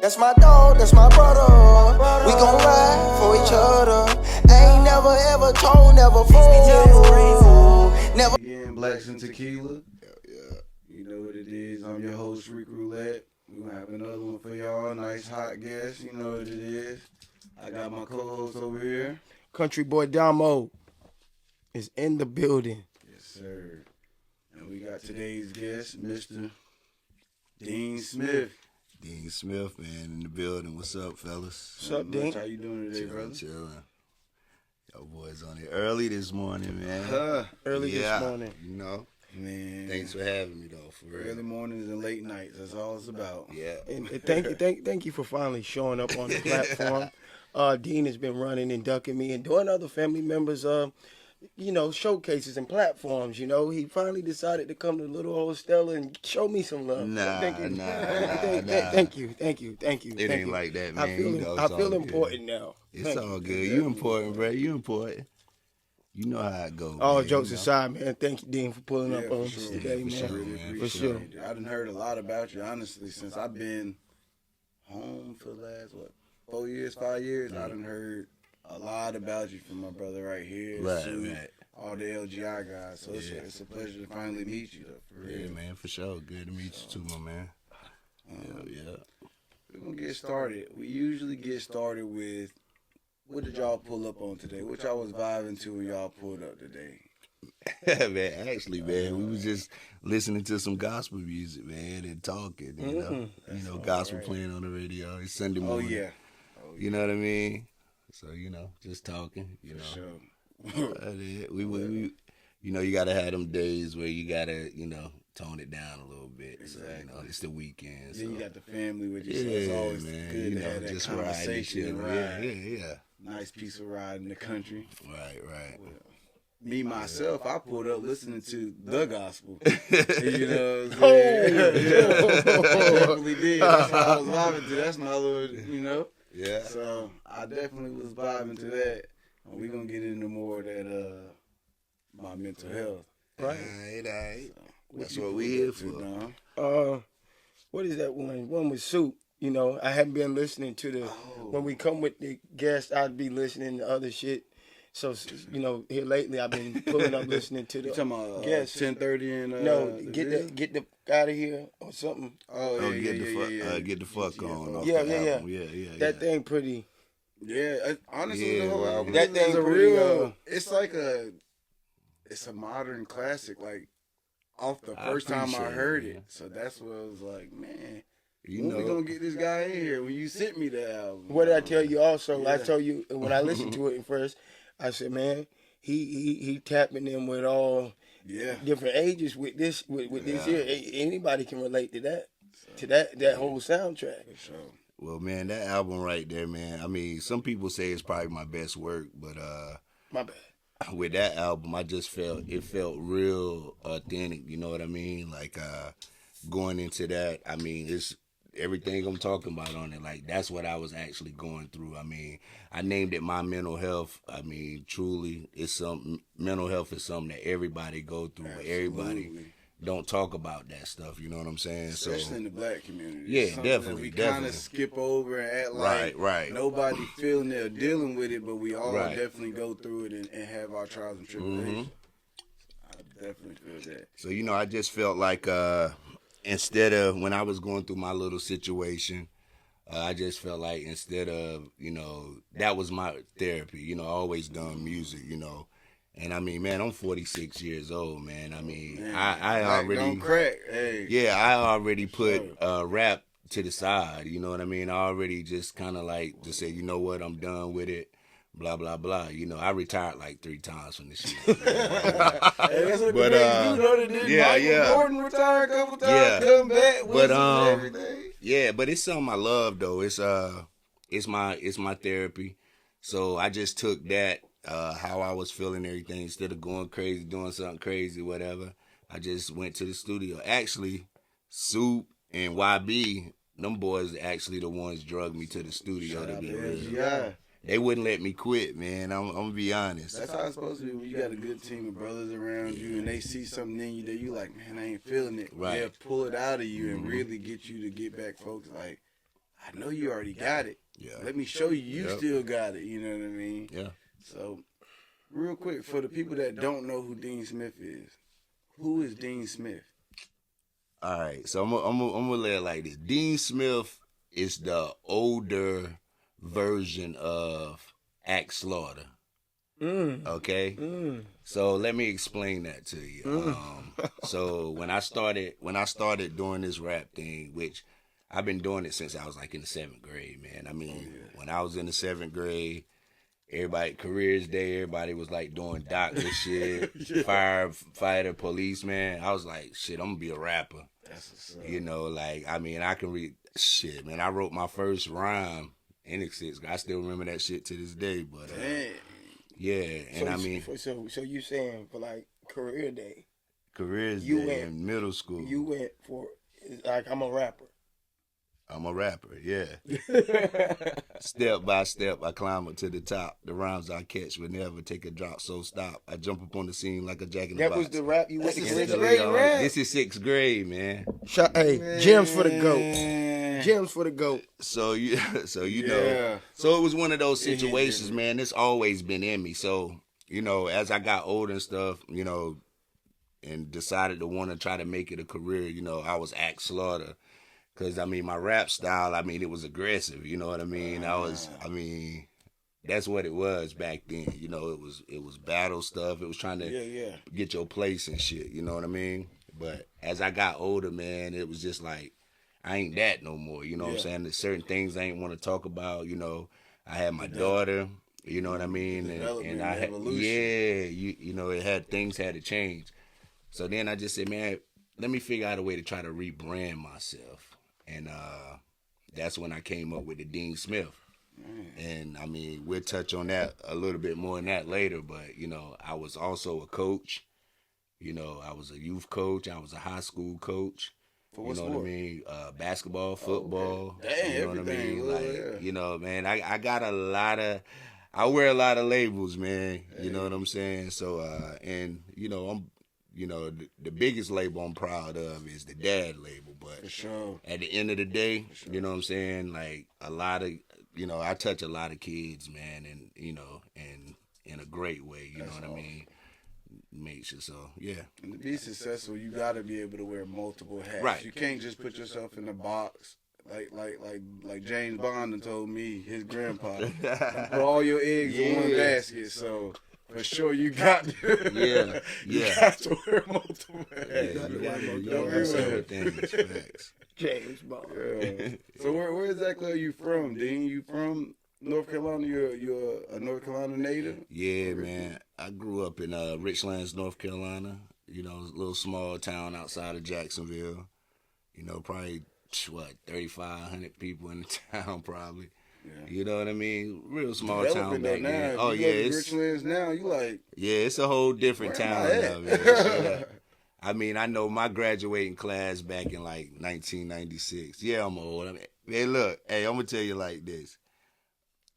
That's my dog, that's my brother. We gon' ride for each other. Ain't never ever told, never fool. Never. Again, Blacks and Tequila. Yeah. You know what it is. I'm your host, Rick Roulette. We're gonna have another one for y'all. Nice hot guest. You know what it is. I got my co-host over here. Country Boy Damo is in the building. Yes, sir. And we got today's guest, Mr. Dean Smiff. Dean Smiff, man, in the building. What's up, fellas? What's up, Dean? How you doing today, brother? Chilling. Y'all boys on it early this morning, man. Early this morning. You know. Man. Thanks for having me, though, for real. Early mornings and late nights. That's all it's about. Yeah. And thank you for finally showing up on the platform. Dean has been running and ducking me and doing other family members, showcases and platforms. You know, he finally decided to come to little old Stella and show me some love. Nah. Thank you. It ain't like that, man. I feel important now. It's all good. You important, bro. You important. You know how it goes. All man, jokes aside, man. Thank you, Dean, for pulling up on us today, man. For sure. I done heard a lot about you, honestly, since I've been home for the last, 5 years. I done heard a lot about you from my brother right here. Right. All the LGI guys. So it's a pleasure to finally meet you, though, for real. Yeah, man, for sure. Good to meet you too, my man. Yeah. We're going to get started. We usually get started with, what did y'all pull up on today? What y'all was vibing to when y'all pulled up today? Man, actually, man, we was just listening to some gospel music, man, and talking, you know, gospel playing on the radio. It's Sunday morning. Oh, yeah. You know what I mean? So, just talking, For sure. We you got to have them days where you got to, tone it down a little bit. Exactly. So, it's the weekend. Then so. you got the family with you, so Yeah, it's always man. good to have that just conversation. ride. Yeah. Nice piece of ride in the country. Right. Well, me, myself, I pulled up listening to the gospel. You know what I'm saying? I definitely did. That's what I was vibing to. That's my little, Yeah. So I definitely was vibing to that. And we're going to get into more of that, my mental health. Right. All right. That's what we here for. What is that one? One with Soup. I haven't been listening to when we come with the guests, I'd be listening to other shit. So, here lately I've been pulling up listening to the guests. 10:30 and no, get the out of here or something. Get the fuck on. Yeah. That thing pretty. Yeah, honestly, the whole album. That thing's a pretty, real. It's like it's a modern classic. Like off the first time I heard it, so that's what I was like, man. When we gonna get this guy in here? When you sent me the album. What did I tell you also? Yeah. I told you when I listened to it at first, I said, man, he tapping in with all different ages with this here. Anybody can relate to that. To that whole soundtrack. For sure. Well, man, that album right there, man. I mean, some people say it's probably my best work, but my bad. With that album, I just felt real authentic. You know what I mean? Like going into that, I mean, it's everything I'm talking about on it. Like that's what I was actually going through. I mean, I named it my mental health. I mean, truly, mental health is something that everybody go through. Absolutely. Everybody don't talk about that stuff. You know what I'm saying? Especially in the black community. Yeah, definitely. We kind of skip over and act like nobody feeling it or dealing with it, but we all definitely go through it and have our trials and tribulations. I definitely feel that. So, I just felt like instead of when I was going through my little situation, I just felt like instead of, that was my therapy. I always done music, And I mean, man, I'm 46 years old, man. I mean, I already don't crack. Hey. Yeah, I already put rap to the side. You know what I mean? I already just kind of like just say, you know what, I'm done with it. Blah blah blah. I retired like 3 times from this shit. That's what Gordon retired a couple times. Come back, everything. Yeah, but it's something I love though. It's my therapy. So I just took that. How I was feeling everything, instead of going crazy, doing something crazy, whatever, I just went to the studio. Actually, Soup and YB, them boys actually the ones drugged me to the studio to get real. They wouldn't let me quit, man. I'm gonna be honest. That's how it's supposed to be. When you got a good team of brothers around you and they see something in you that you like, man, I ain't feeling it. Right. They'll pull it out of you and really get you to get back focused. Like, I know you already got it. Yeah. Let me show you you still got it. You know what I mean? Yeah. So, real quick, for the people that don't know who Dean Smiff is, who is Dean Smiff? All right, so I'm gonna lay it like this. Dean Smiff is the older version of Axe Slaughter. Okay? So let me explain that to you. So when I started doing this rap thing, which I've been doing it since I was like in the 7th grade, man. I mean, when I was in the 7th grade, everybody, careers day, everybody was like doing doctor shit, firefighter, policeman. I was like, shit, I'm gonna be a rapper. That's what's up. You know, like, I mean, I can read shit, man. I wrote my first rhyme in the 6th grade. I still remember that shit to this day, but yeah, and so, I mean, so you saying for like career day, careers day in middle school. You went for like I'm a rapper. I'm a rapper, yeah. Step by step, I climb up to the top. The rhymes I catch will never take a drop, so stop. I jump up on the scene like a jack in the box. That was the rap you went to 6th grade rap. This is 6th grade, man. Hey, gems for the GOAT. Gems for the GOAT. So you know. So it was one of those situations, man. It's always been in me. So, you know, as I got older and stuff, you know, and decided to want to try to make it a career, you know, I was Axe Slaughter. Because, I mean, my rap style, I mean, it was aggressive, you know what I mean? That's what it was back then. You know, it was battle stuff. It was trying to get your place and shit, you know what I mean? But as I got older, man, it was just like, I ain't that no more, you know what I'm saying? There's certain things I ain't want to talk about, you know. I had my daughter, you know what I mean? And I had, you know, things had to change. So then I just said, man, let me figure out a way to try to rebrand myself. And that's when I came up with the Dean Smiff. And, I mean, we'll touch on that a little bit more than that later. But, you know, I was also a coach. You know, I was a youth coach. I was a high school coach. For what you know sport? What I mean? Basketball, football. Damn, you know everything. What I mean? Like, you know, man, I got a lot of... I wear a lot of labels, man. You know what I'm saying? So, and, you know, the biggest label I'm proud of is the dad label. But for sure, at the end of the day, you know what I'm saying? Like, a lot of, you know, I touch a lot of kids, man, and, you know, and in a great way, you know what I mean? Makes you so, yeah. And to be successful, you got to be able to wear multiple hats. Right. You can't just put yourself in a box. Like James Bond done told me, his grandpa, put all your eggs in one basket. So for sure, you got to. You got to wear multiple hats. You got to several things. Facts. James Bond. So where exactly are you from, Dean? You from North Carolina? You're a North Carolina native? Yeah, man. I grew up in Richlands, North Carolina. You know, a little small town outside of Jacksonville. You know, probably 3,500 people in the town, probably. Yeah. You know what I mean? Real small town back then. Oh yeah, it's Richlands now. You like? Yeah, it's a whole different town now, man. I mean, I know my graduating class back in like 1996. Yeah, I'm old. I mean, hey, look, I'm gonna tell you like this,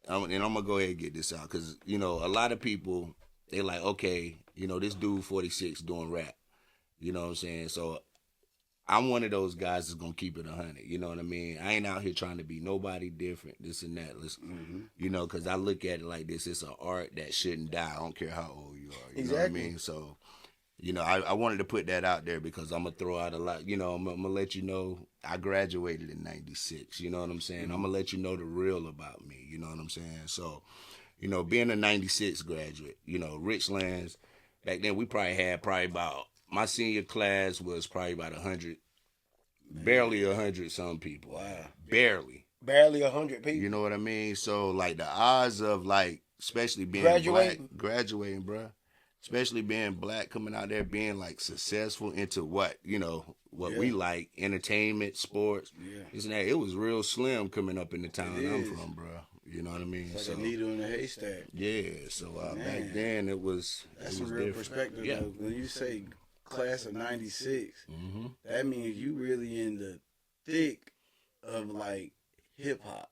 and I'm gonna go ahead and get this out because you know a lot of people they like, okay, you know this dude 46 doing rap. You know what I'm saying? So I'm one of those guys that's gonna keep it 100. You know what I mean? I ain't out here trying to be nobody different, this and that. Listen, you know, because I look at it like this: it's an art that shouldn't die. I don't care how old you are. You know what I mean? So, you know, I wanted to put that out there because I'm gonna throw out a lot. You know, I'm gonna let you know I graduated in '96. You know what I'm saying? I'm gonna let you know the real about me. You know what I'm saying? So, you know, being a '96 graduate, you know, Richlands back then we probably had about. My senior class was probably about 100, barely 100 some people. Wow. Barely 100 people. You know what I mean? So, like, the odds of, like, especially being graduating, bruh, especially being black, coming out there, being, like, successful into what, you know, what we like, entertainment, sports, isn't that? It was real slim coming up in the town I'm from, bruh. You know what I mean? Like a needle in a haystack. Yeah, so back then it was That's a real different perspective, though. When you say class of 96, that means you really in the thick of like hip hop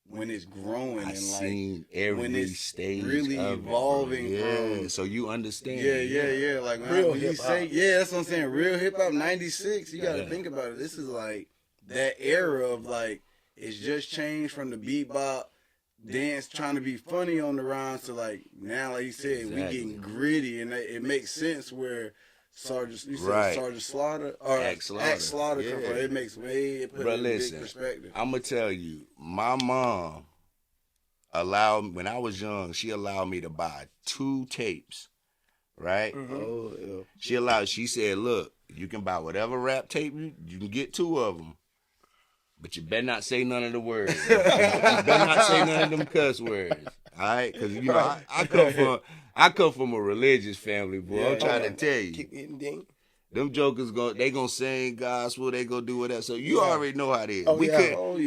when it's growing and seen every when it's stage really of evolving. From, so you understand. Yeah. Like real when you say, that's what I'm saying. Real hip hop 96. You got to think about it. This is like that era of like it's just changed from the bebop dance trying to be funny on the rhymes to like now, like you said, we getting gritty, and it makes sense where Sergeant Slaughter or Axe Slaughter come from. It makes it put it in big perspective. I'm gonna tell you, my mom allowed, when I was young, she allowed me to buy 2 tapes, right? She said, look, you can buy whatever rap tape you can get 2 of them. But you better not say none of the words. You better not say none of them cuss words. All right? Because, you know, I come from a religious family, boy. I'm trying to tell you. Keep hitting ding. Them jokers, they going to sing gospel. They going to do whatever. So you already know how it is.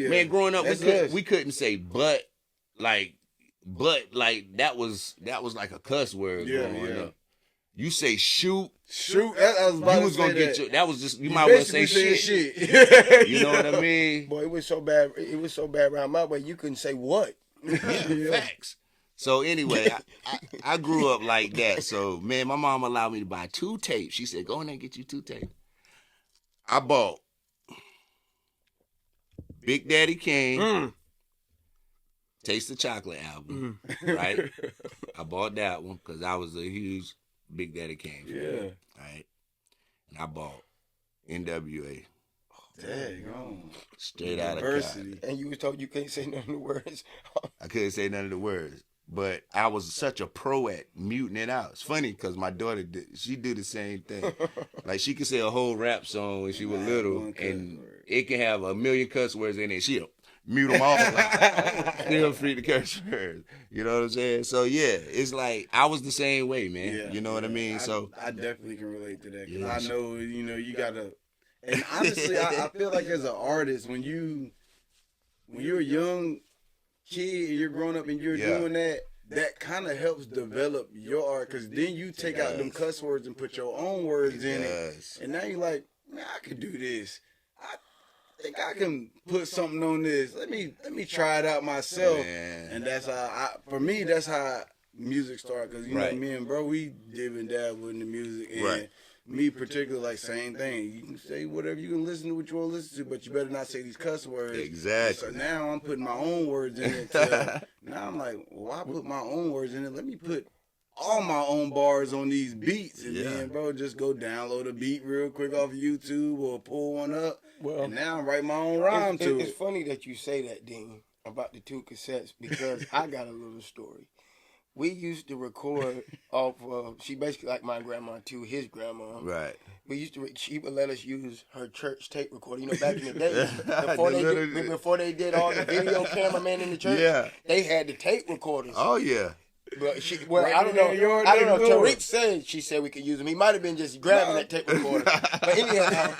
Man, growing up, we couldn't say but like that was like a cuss word growing up. You say shoot. That was gonna get you. That was just you might well say shit. You know what I mean? Boy, it was so bad. It was so bad around my way. You couldn't say what. Facts. So anyway, I grew up like that. So man, my mom allowed me to buy 2 tapes. She said, "Go in there and get you 2 tapes." I bought Big Daddy Kane, Taste the Chocolate album, right? I bought that one because I was a huge Big Daddy Kane fan. Yeah. Right. And I bought NWA. Dang, straight out of Cali. And you was told you can't say none of the words. I couldn't say none of the words. But I was such a pro at muting it out. It's funny because my daughter she did the same thing. Like she could say a whole rap song when she was little, and it can have a million cuss words in it. She'll mute them all. Still free to curse words. You know what I'm saying? So yeah, it's like I was the same way, man. Yeah, you know what I mean? I definitely can relate to that because I know you gotta. And honestly, I feel like as an artist, when you're a young kid and you're growing up and you're doing that kind of helps develop your art because then you take out them cuss words and put your own words in it, and now you're like, man, I could do this. I think I can put something on this. Let me try it out myself. And that's how for me that's how music started because you know me and bro we dib and dabble in the music and me particularly like same thing. You can say whatever you can listen to what you want to listen to, but you better not say these cuss words. Exactly. So now I'm putting my own words in it. Now I'm like, well, I put my own words in it. Let me put all my own bars on these beats, and then bro, just go download a beat real quick off of YouTube or pull one up. Well, and now I write my own rhyme to it. It's funny that you say that, Dean, about the 2 cassettes because I got a little story. We used to record off she basically like my grandma too, his grandma. Right. We used to she would let us use her church tape recorder. You know, back in the day, before they did all the video cameraman in the church, they had the tape recorders. Oh yeah. But I don't know. Tariq said she said we could use them. He might have been just grabbing that tape recorder. But anyhow,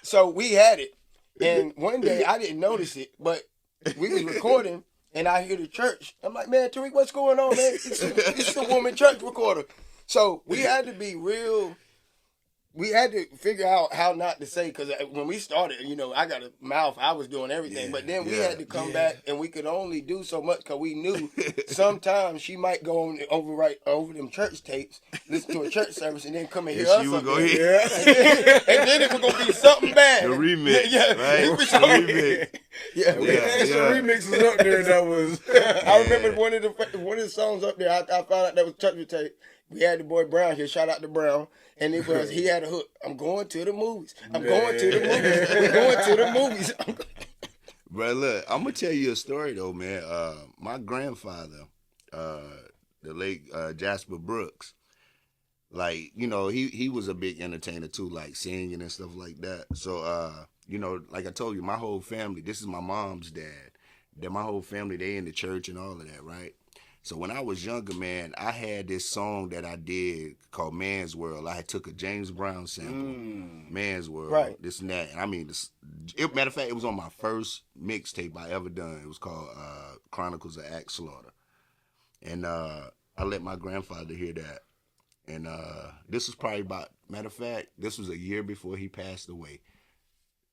so we had it, and one day I didn't notice it, but we was recording. And I hear the church. I'm like, man, Tariq, what's going on, man? It's the woman church recorder. So we had to be real. We had to figure out how not to say, because when we started, I got a mouth. I was doing everything. But then we had to come back, and we could only do so much because we knew sometimes she might go on over them church tapes, listen to a church service, and then come and hear us. She would go here. And then it was going to be something bad. The remix. Right? The remix. Some remixes up there that was. I remember one of the songs up there. I found out that was church tape. We had the boy Brown here. Shout out to Brown. And he had a hook. I'm going to the movies. I'm going to the movies. We're going to the movies. Bro, look, I'm going to tell you a story, though, man. My grandfather, the late Jasper Brooks, like, he was a big entertainer, too, like singing and stuff like that. So, like I told you, my whole family, this is my mom's dad. My whole family, they in the church and all of that, right? So when I was younger, man, I had this song that I did called Man's World. I had took a James Brown sample, Man's World, this and that. And I mean, matter of fact, it was on my first mixtape I ever done. It was called Chronicles of Axe Slaughter. And I let my grandfather hear that. And this was probably matter of fact, this was a year before he passed away.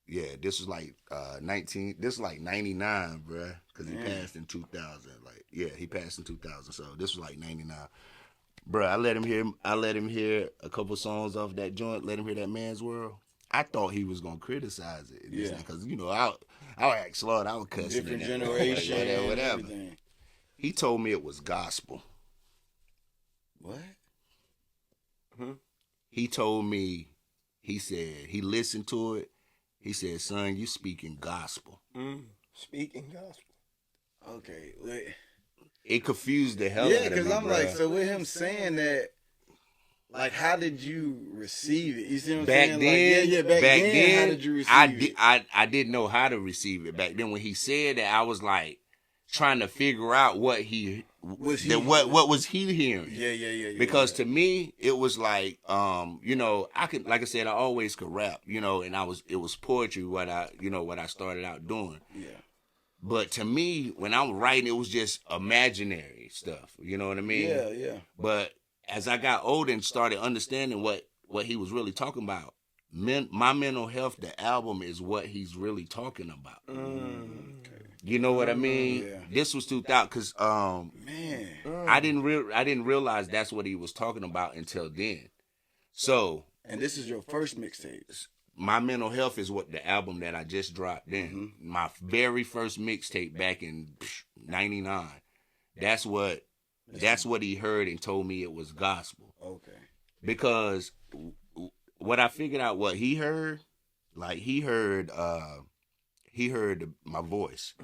Yeah, this was like 99, bruh, because he passed in 2000. He passed in 2000, so this was like 99. Bruh, I let him hear a couple songs off that joint, let him hear that Man's World. I thought he was going to criticize it. Because, I was like, Lord, I was cussing. Different generation, whatever. Everything. He told me it was gospel. What? He told me, he said, he listened to it. He said, son, you speaking gospel. Speaking gospel. Okay. Wait. It confused the hell out of me. Yeah, because I'm bruh. like, so with him saying that, like, how did you receive it? You see what I'm Back saying? then, Like, back then, how did you receive it? I didn't know how to receive it back then. When he said that, I was like trying to figure out what was he hearing. Yeah. Because to me, it was like, you know, like I said, I always could rap, you know, and it was poetry what I started out doing. Yeah. But to me, when I'm writing, it was just imaginary stuff. You know what I mean? Yeah. But as I got older and started understanding what he was really talking about, my mental health, the album is what he's really talking about. Okay. You know what I mean? Yeah. This was 2000 because Man. I didn't realize that's what he was talking about until then. So, And this is your first mixtape. my mental health is what the album that I just dropped then. My very first mixtape back in '99. That's what he heard and told me it was gospel. Okay. Because what I figured out what he heard, like he heard my voice.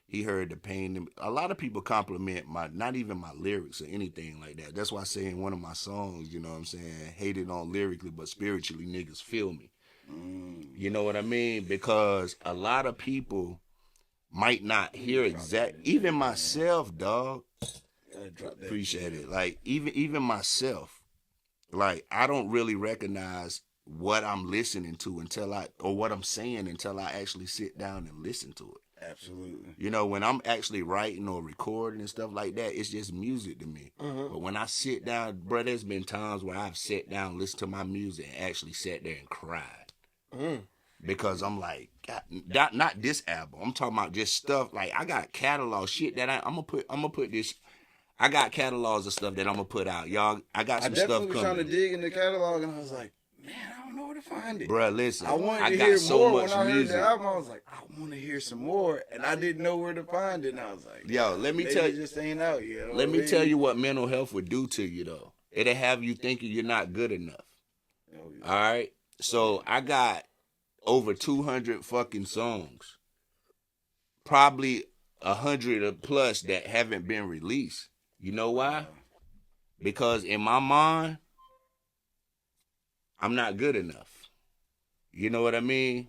He heard the pain. A lot of people compliment not even my lyrics or anything like that. That's why I say in one of my songs, you know what I'm saying, hated on lyrically, but spiritually niggas feel me. You know what I mean? Because a lot of people might not hear even myself, dog. Appreciate it. Like even myself, like I don't really recognize what I'm listening to or what I'm saying until I actually sit down and listen to it. Absolutely. You know, when I'm actually writing or recording and stuff like that, it's just music to me. But when I sit down, bro, there's been times where I've sat down, listened to my music, and actually sat there and cried. Because I'm like, God, not this album. I'm talking about just stuff like I got catalog shit that I'm gonna put this. I got catalogs of stuff that I'm gonna put out, y'all. I got some stuff coming. I definitely was trying to dig in the catalog, and I was like, man, I don't know where to find it. Bruh, listen, I wanted to got hear so more much when I heard music. the album. I was like, I want to hear some more, and I didn't know where to find it. And I was like, yo, let me maybe tell it you, just ain't out yet. let me tell you what mental health would do to you though. It'll have you thinking you're not good enough. All right, so I got over 200 fucking songs, probably 100 plus that haven't been released. You know why? Because in my mind, I'm not good enough. You know what I mean?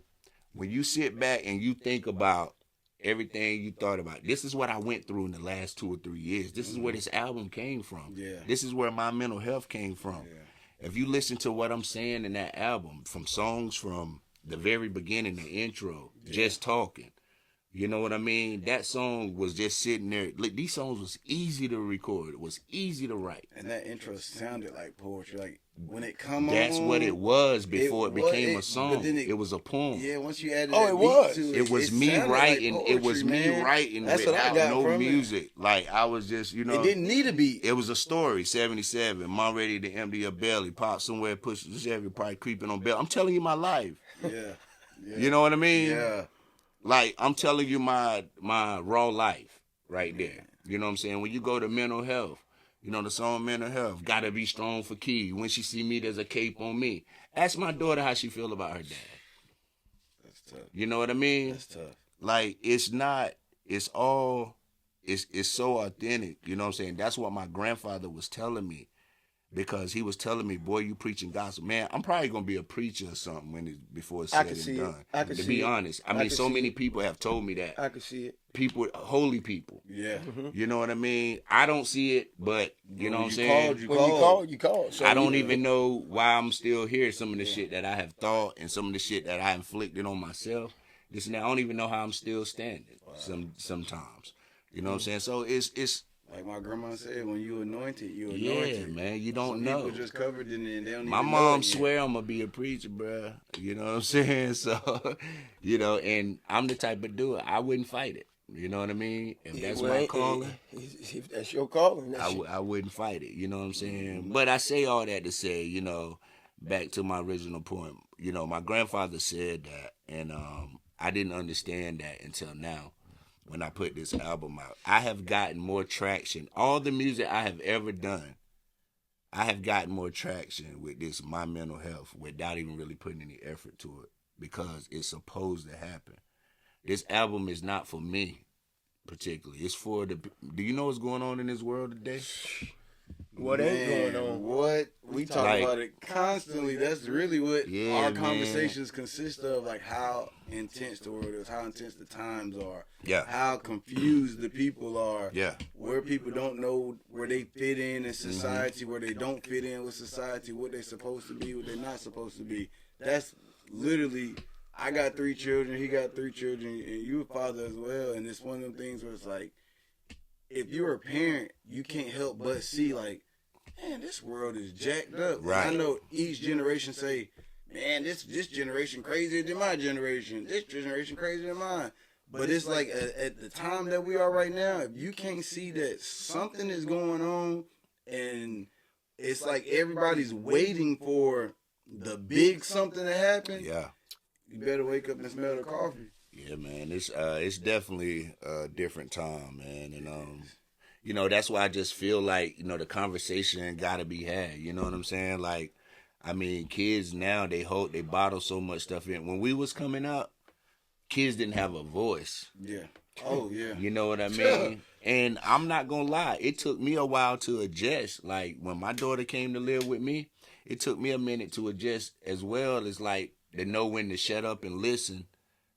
When you sit back and you think about everything you thought about, this is what I went through in the last 2 or 3 years. This is where this album came from. Yeah. This is where my mental health came from. Yeah. If you listen to what I'm saying in that album, from songs from the very beginning, the intro, just talking. You know what I mean? That song was just sitting there. These songs was easy to record. It was easy to write. And that intro sounded like poetry. Like when it come That's on, what it was before it became a song. but then it was a poem. Yeah, once you added Oh, that it beat was. to It was me sounded writing. like It was poetry, me man. writing That's what I without got no from music. Like I was just, you know. It didn't need a beat. It was a story. 77. Mom ready to empty your belly. Pop somewhere. Push the Chevy. Probably creeping on bell. I'm telling you my life. Yeah. You know what I mean? Yeah. Like I'm telling you my raw life right there. You know what I'm saying? When you go to mental health, you know the song mental health, gotta be strong for Key. When she see me, there's a cape on me. Ask my daughter how she feel about her dad. That's tough. You know what I mean? That's tough. Like it's so authentic. You know what I'm saying? That's what my grandfather was telling me. Because he was telling me, boy, you preaching gospel. Man, I'm probably going to be a preacher or something before it's said and done. I can to see be it. honest. I mean, so many people have told me that. I can see it. People, holy people. Yeah. You know what I mean? I don't see it, but you know what I'm saying? You When you called. So I don't even know why I'm still here. Some of the shit that I have thought and some of the shit that I inflicted on myself. This and that. I don't even know how I'm still standing sometimes. You know what I'm saying? So it's like my grandma said, when you anointed, you anointed. yeah, man. You don't Some know. people just covered it and they don't even My know mom it yet. swear I'm gonna be a preacher, bruh. You know what I'm saying? So, you know, and I'm the type of dude, I wouldn't fight it. You know what I mean? If that's my calling, if that's your calling, I wouldn't fight it. You know what I'm saying? But I say all that to say, you know, back to my original point. You know, my grandfather said that, and I didn't understand that until now. When I put this album out, I have gotten more traction. All the music I have ever done, I have gotten more traction with this My Mental Health without even really putting any effort to it because it's supposed to happen. This album is not for me particularly. It's for the. Do you know what's going on in this world today? What ain't going on? What we talk about it constantly. That's really what our conversations consist of. Like how intense the world is, how intense the times are, how confused the people are, where people don't know where they fit in society, where they don't fit in with society, what they're supposed to be, what they're not supposed to be. That's literally. I got 3 children. He got 3 children, and you a father as well. And it's one of them things where it's like, if you're a parent, you can't help but see like, man, this world is jacked up. Right. I know each generation say, man, this generation crazier than my generation. This generation crazier than mine. But it's like at the time that we are right now, if you can't see that something is going on and it's like everybody's waiting for the big something to happen, you better wake up and smell the coffee. Yeah, man, it's definitely a different time, man, and you know, that's why I just feel like, you know, the conversation gotta be had. You know what I'm saying? Like, I mean, kids now they bottle so much stuff in. When we was coming up, kids didn't have a voice. Yeah. Oh yeah. You know what I mean? And I'm not gonna lie, it took me a while to adjust. Like when my daughter came to live with me, it took me a minute to adjust as well as like to know when to shut up and listen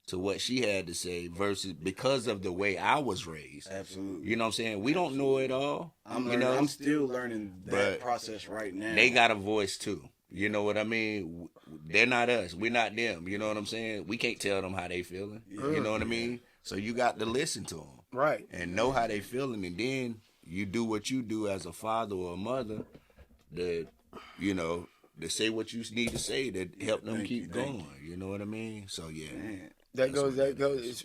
to what she had to say versus because of the way I was raised. Absolutely. You know what I'm saying? We don't know it all. I'm still learning that process right now. They got a voice too. You know what I mean? They're not us. We're not them. You know what I'm saying? We can't tell them how they feeling. You know what I mean? So you got to listen to them. Right. And know how they feeling. And then you do what you do as a father or a mother to, you know, to say what you need to say to help them keep going. You know what I mean? So, yeah. Man. That goes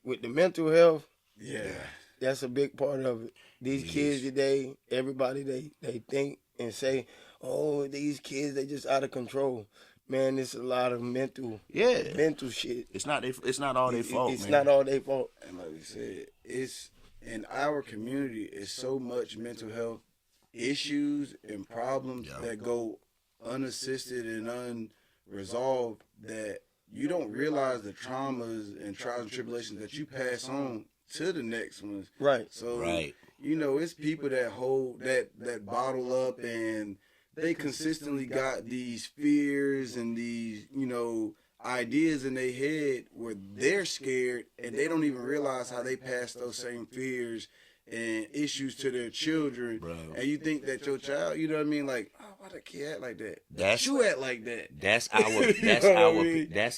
with the mental health. Yeah. That's a big part of it. These kids today, everybody, they think and say, oh, these kids, they just out of control. Man, it's a lot of mental shit. It's not all their fault, It's not all their fault. And like we said, it's in our community, it's so much mental health issues and problems that go unassisted and unresolved that you don't realize the traumas and trials and tribulations that you pass on to the next ones. Right. So, you know, it's people that hold, that bottle up and they consistently got these fears and these, you know, ideas in their head where they're scared and they don't even realize how they pass those same fears and issues to their children. Bro. And you think that your child, you know what I mean? Like, oh, why that kid act like that? That's you act like that. That's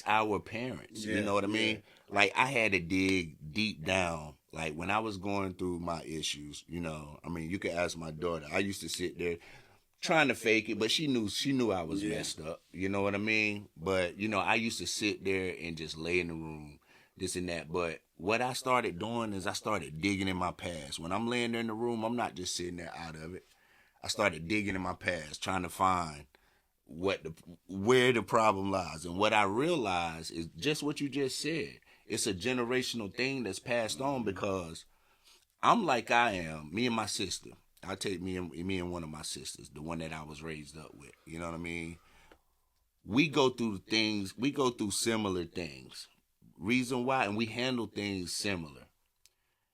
our parents. Yeah, you know what I mean? Like I had to dig deep down. Like when I was going through my issues, you know, I mean, you could ask my daughter. I used to sit there trying to fake it, but she knew I was messed up. You know what I mean? But, you know, I used to sit there and just lay in the room, this and that. But what I started doing is I started digging in my past. When I'm laying there in the room, I'm not just sitting there out of it. I started digging in my past, trying to find where the problem lies. And what I realized is just what you just said. It's a generational thing that's passed on because I'm like I am, me and my sister. I take me and one of my sisters, the one that I was raised up with. You know what I mean? We go through things, we go through similar things. Reason why, and we handle things similar.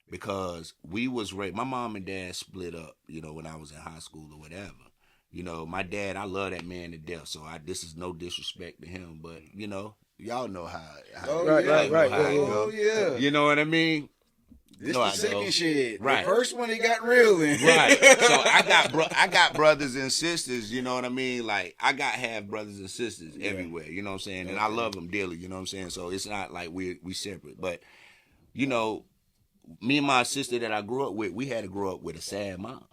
Because we was raised, my mom and dad split up, you know, when I was in high school or whatever. You know, my dad, I love that man to death, so this is no disrespect to him, but, you know, y'all know how right. Oh, yeah. You know what I mean? This the second shit. Right. The first one, it got real in. Right. So I got brothers and sisters, you know what I mean? Like, I got half brothers and sisters everywhere, you know what I'm saying? And I love them dearly, you know what I'm saying? So it's not like we separate. But, you know, me and my sister that I grew up with, we had to grow up with a sad mom.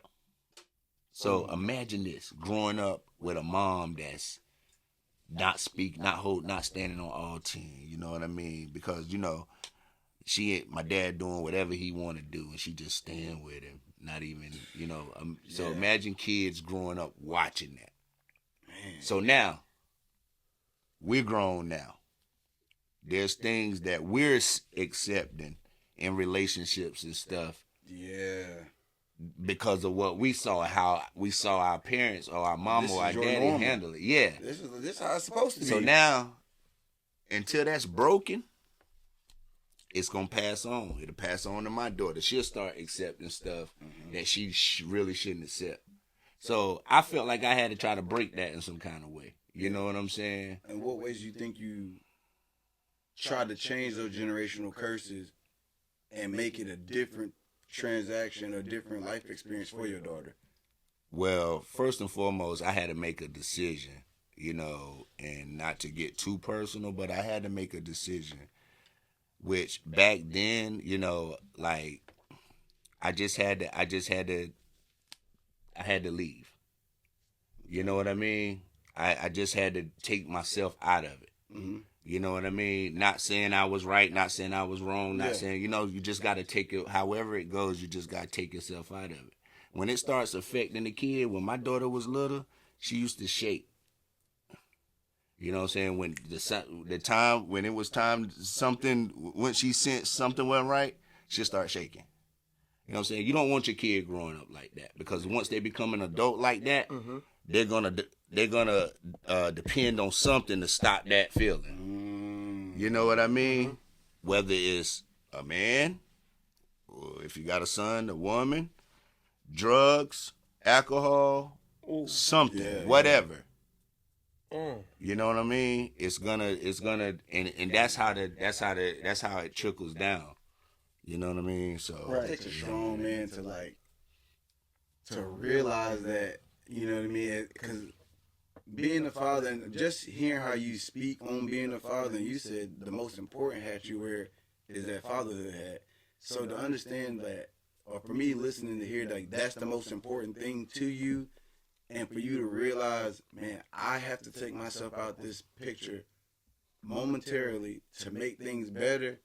So imagine this, growing up with a mom that's not standing on all 10, you know what I mean? Because, you know, my dad doing whatever he want to do, and she just staying with him. Not even, you know. So imagine kids growing up watching that. Man. So now, we're grown now. there's things that we're accepting in relationships and stuff. Yeah. Because of what we saw, how we saw our parents or our mom or our daddy handle it. Yeah. This is how it's supposed to be. So now, until that's broken, it's going to pass on. It'll pass on to my daughter. She'll start accepting stuff that she really shouldn't accept. So I felt like I had to try to break that in some kind of way. You know what I'm saying? In what ways do you think you tried to change those generational curses and make it a different transaction or different life experience for your daughter? Well, first and foremost, I had to make a decision, you know, and not to get too personal, but I had to make a decision, which back then, you know, like I had to leave. You know what I mean? I just had to take myself out of it. Mm-hmm. You know what I mean? Not saying I was right, not saying I was wrong, not saying, you know, you just got to take it, however it goes, you just got to take yourself out of it. When it starts affecting the kid, when my daughter was little, she used to shake. You know what I'm saying? When the time, when it was time, when she sensed something wasn't right, she'll start shaking. You know what I'm saying? You don't want your kid growing up like that, because once they become an adult like that, they're gonna depend on something to stop that feeling. You know what I mean? Whether it's a man, or if you got a son, a woman, drugs, alcohol, something, whatever. You know what I mean? It's gonna, and that's how it trickles down. You know what I mean? So it takes a strong man to realize that. You know what I mean? Because being a father, and just hearing how you speak on being a father, and you said the most important hat you wear is that fatherhood hat. So to understand that, or for me listening to hear like that's the most important thing to you, and for you to realize, man, I have to take myself out this picture momentarily to make things better.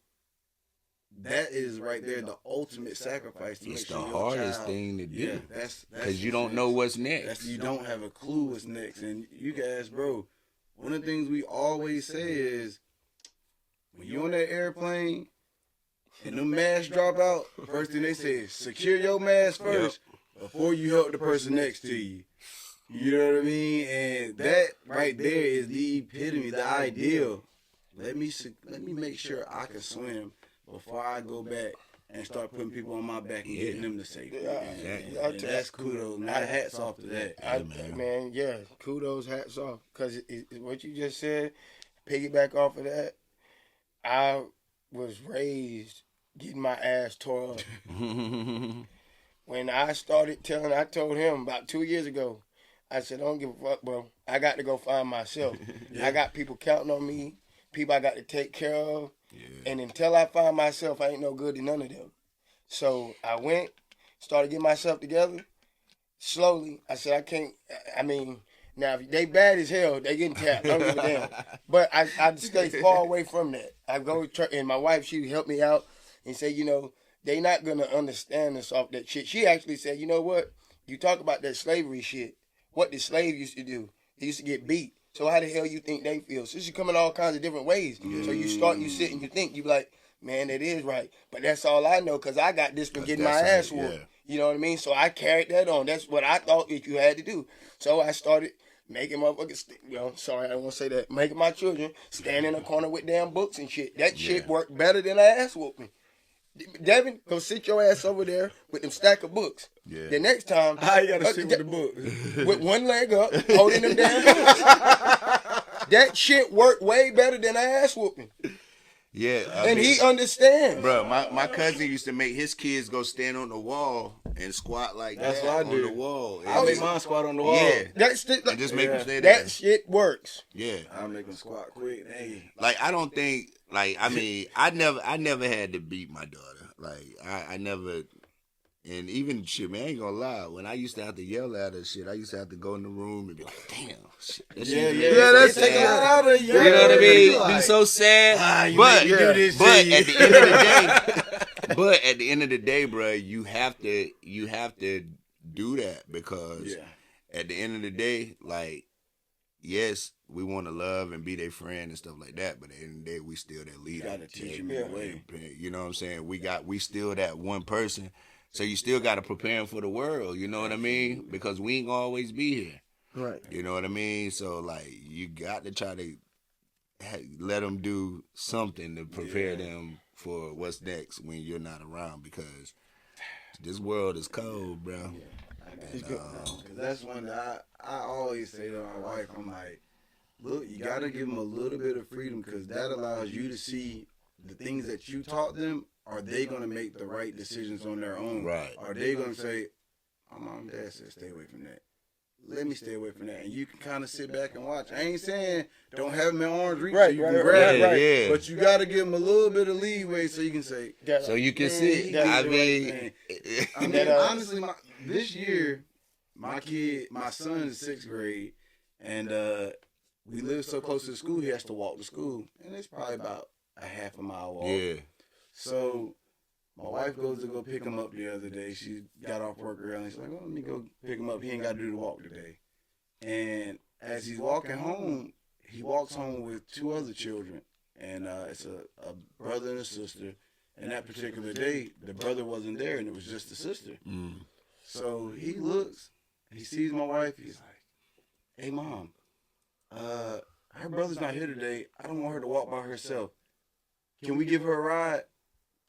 That is right there the ultimate sacrifice. To it's make sure the your hardest child, thing to do. Yeah, that's because you don't know what's next. You don't have a clue what's next. And you guys, bro, one of the things we always say is when you're on that airplane and the mask drop out, first thing they say is secure your mask first before you help the person next to you. You know what I mean? And that right there is the epitome, the ideal. Let me make sure I can swim before I go back and start putting people on my back and getting them to safety. And that's kudos. Not hats off to that. Man, kudos, hats off. Because what you just said, piggyback off of that, I was raised getting my ass tore up. When I told him about 2 years ago, I said, don't give a fuck, bro. I got to go find myself. I got people counting on me, people I got to take care of. Yeah. And until I find myself, I ain't no good to none of them. So I went, started getting myself together. Slowly, I said, now if they bad as hell, they getting tapped. Don't give a damn. But I stay far away from that. I go and my wife, she helped me out and say, you know, they not going to understand us off that shit. She actually said, you know what? You talk about that slavery shit. What the slave used to do, he used to get beat. So how the hell you think they feel? So this should come in all kinds of different ways. So you sit and you think, you be like, man, that is right. But that's all I know because I got this from getting my ass whooped. Yeah. You know what I mean? So I carried that on. That's what I thought that you had to do. So I started making motherfuckers, sorry, I don't want to say that. Making my children stand in a corner with damn books and shit. That shit worked better than ass whooping. Devin, go sit your ass over there with them stack of books. Yeah. The next time, how you gotta sit with the book? With one leg up, holding them damn books. That shit worked way better than ass whooping. Yeah, and he understands. Bro, my cousin used to make his kids go stand on the wall and squat like that's that what I do. On the wall. I make mine squat on the wall. Yeah, that's and just make them stay there. That shit works. Yeah, I make them squat quick. Hey, like I don't think, like I mean, I never had to beat my daughter. Like I never. And even shit, man, I ain't gonna lie. When I used to have to yell at her, shit, I used to have to go in the room and be like, "Damn, shit, that's taking it out of you." You know what I mean? Like, be so sad. But at the end of the day, bro, you have to do that because at the end of the day, like yes, we want to love and be their friend and stuff like that, but at the end of the day, we still that leader. You gotta teach them in a way. You know what I'm saying? We still that one person. So you still got to prepare them for the world. You know what I mean? Because we ain't gonna always be here. Right. You know what I mean? So like, you got to try to let them do something to prepare them for what's next when you're not around, because this world is cold, bro. Because that's one that I always say to my wife, I'm like, look, you got to give them a little bit of freedom, because that allows you to see the things that you taught them. Are they going to make the right decisions on their own? Right. Are they going to say, my mom and dad said stay away from that. Let me stay away from that. And you can kind of sit back and watch. I ain't saying don't have them in arm's reach so you can grab it. Yeah. But you got to give them a little bit of leeway so you can say. So you can see. I mean, honestly, this year, my son is 6th grade, and we live so close to the school, he has to walk to school. And it's probably about a half a mile walk. Yeah. So my wife goes to go pick him up the other day. She got off work early. She's like, well, let me go pick him up. He ain't got to do the walk today. And as he's walking home, he walks home with 2 other children. And it's a brother and a sister. And that particular day, the brother wasn't there, and it was just the sister. Mm. So he looks, he sees my wife. He's like, hey, Mom, her brother's not here today. I don't want her to walk by herself. Can we give her a ride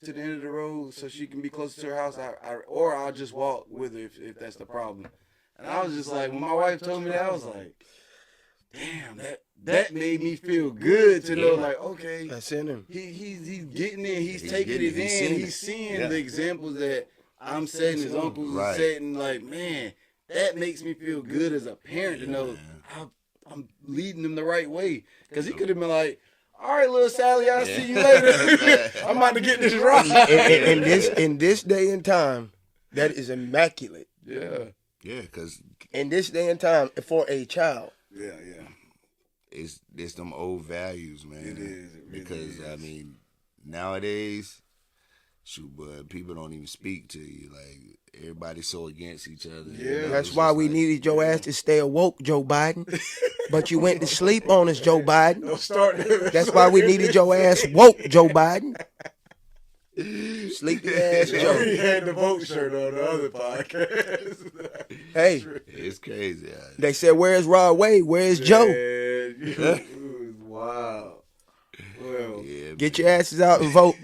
to the end of the road so she can be closer to her house, or I'll just walk with her if that's the problem. And I was just like, when my wife told me that, I was like, damn, that made me feel good to know, like, okay, that's in him. He's getting in, he's taking it in, he's seeing the examples that I'm setting, his uncles are setting. Like, man, that makes me feel good as a parent to know I'm leading them the right way. Because he could have been like, all right, little Sally, I'll see you later. I'm about to get this right. In this day and time, that is immaculate. Yeah. Yeah, because in this day and time, for a child. Yeah. It's them old values, man. It is. It really because is. I mean, nowadays, but people don't even speak to you. Like, everybody's so against each other. Yeah. You know? That's why we needed your ass to stay awoke, Joe Biden. But you went to sleep on us, Joe Biden. Don't start. That's why we needed your ass woke, Joe Biden. Sleepy ass Joe. He had the vote shirt on the other podcast. Hey, it's crazy. they said, "Where's Rod Wade? Where's Joe?" It was wild. Well, Get your asses out and vote.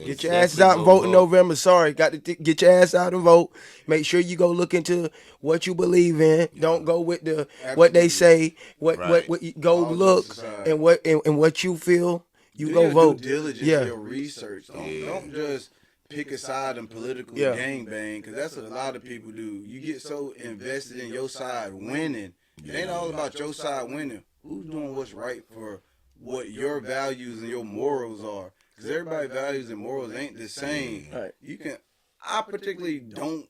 Get your asses out and vote in November. Sorry, got to get your ass out and vote. Make sure you go look into what you believe in. Don't go with what they say. What go look and what you feel. You do go your vote. Due diligence, your research. Don't just pick a side and politically gangbang, because that's what a lot of people do. You get so invested in your side winning. It ain't all about your side winning. Who's doing what's right for what your values and your morals are? Because everybody's values and morals ain't the same. Right. I particularly don't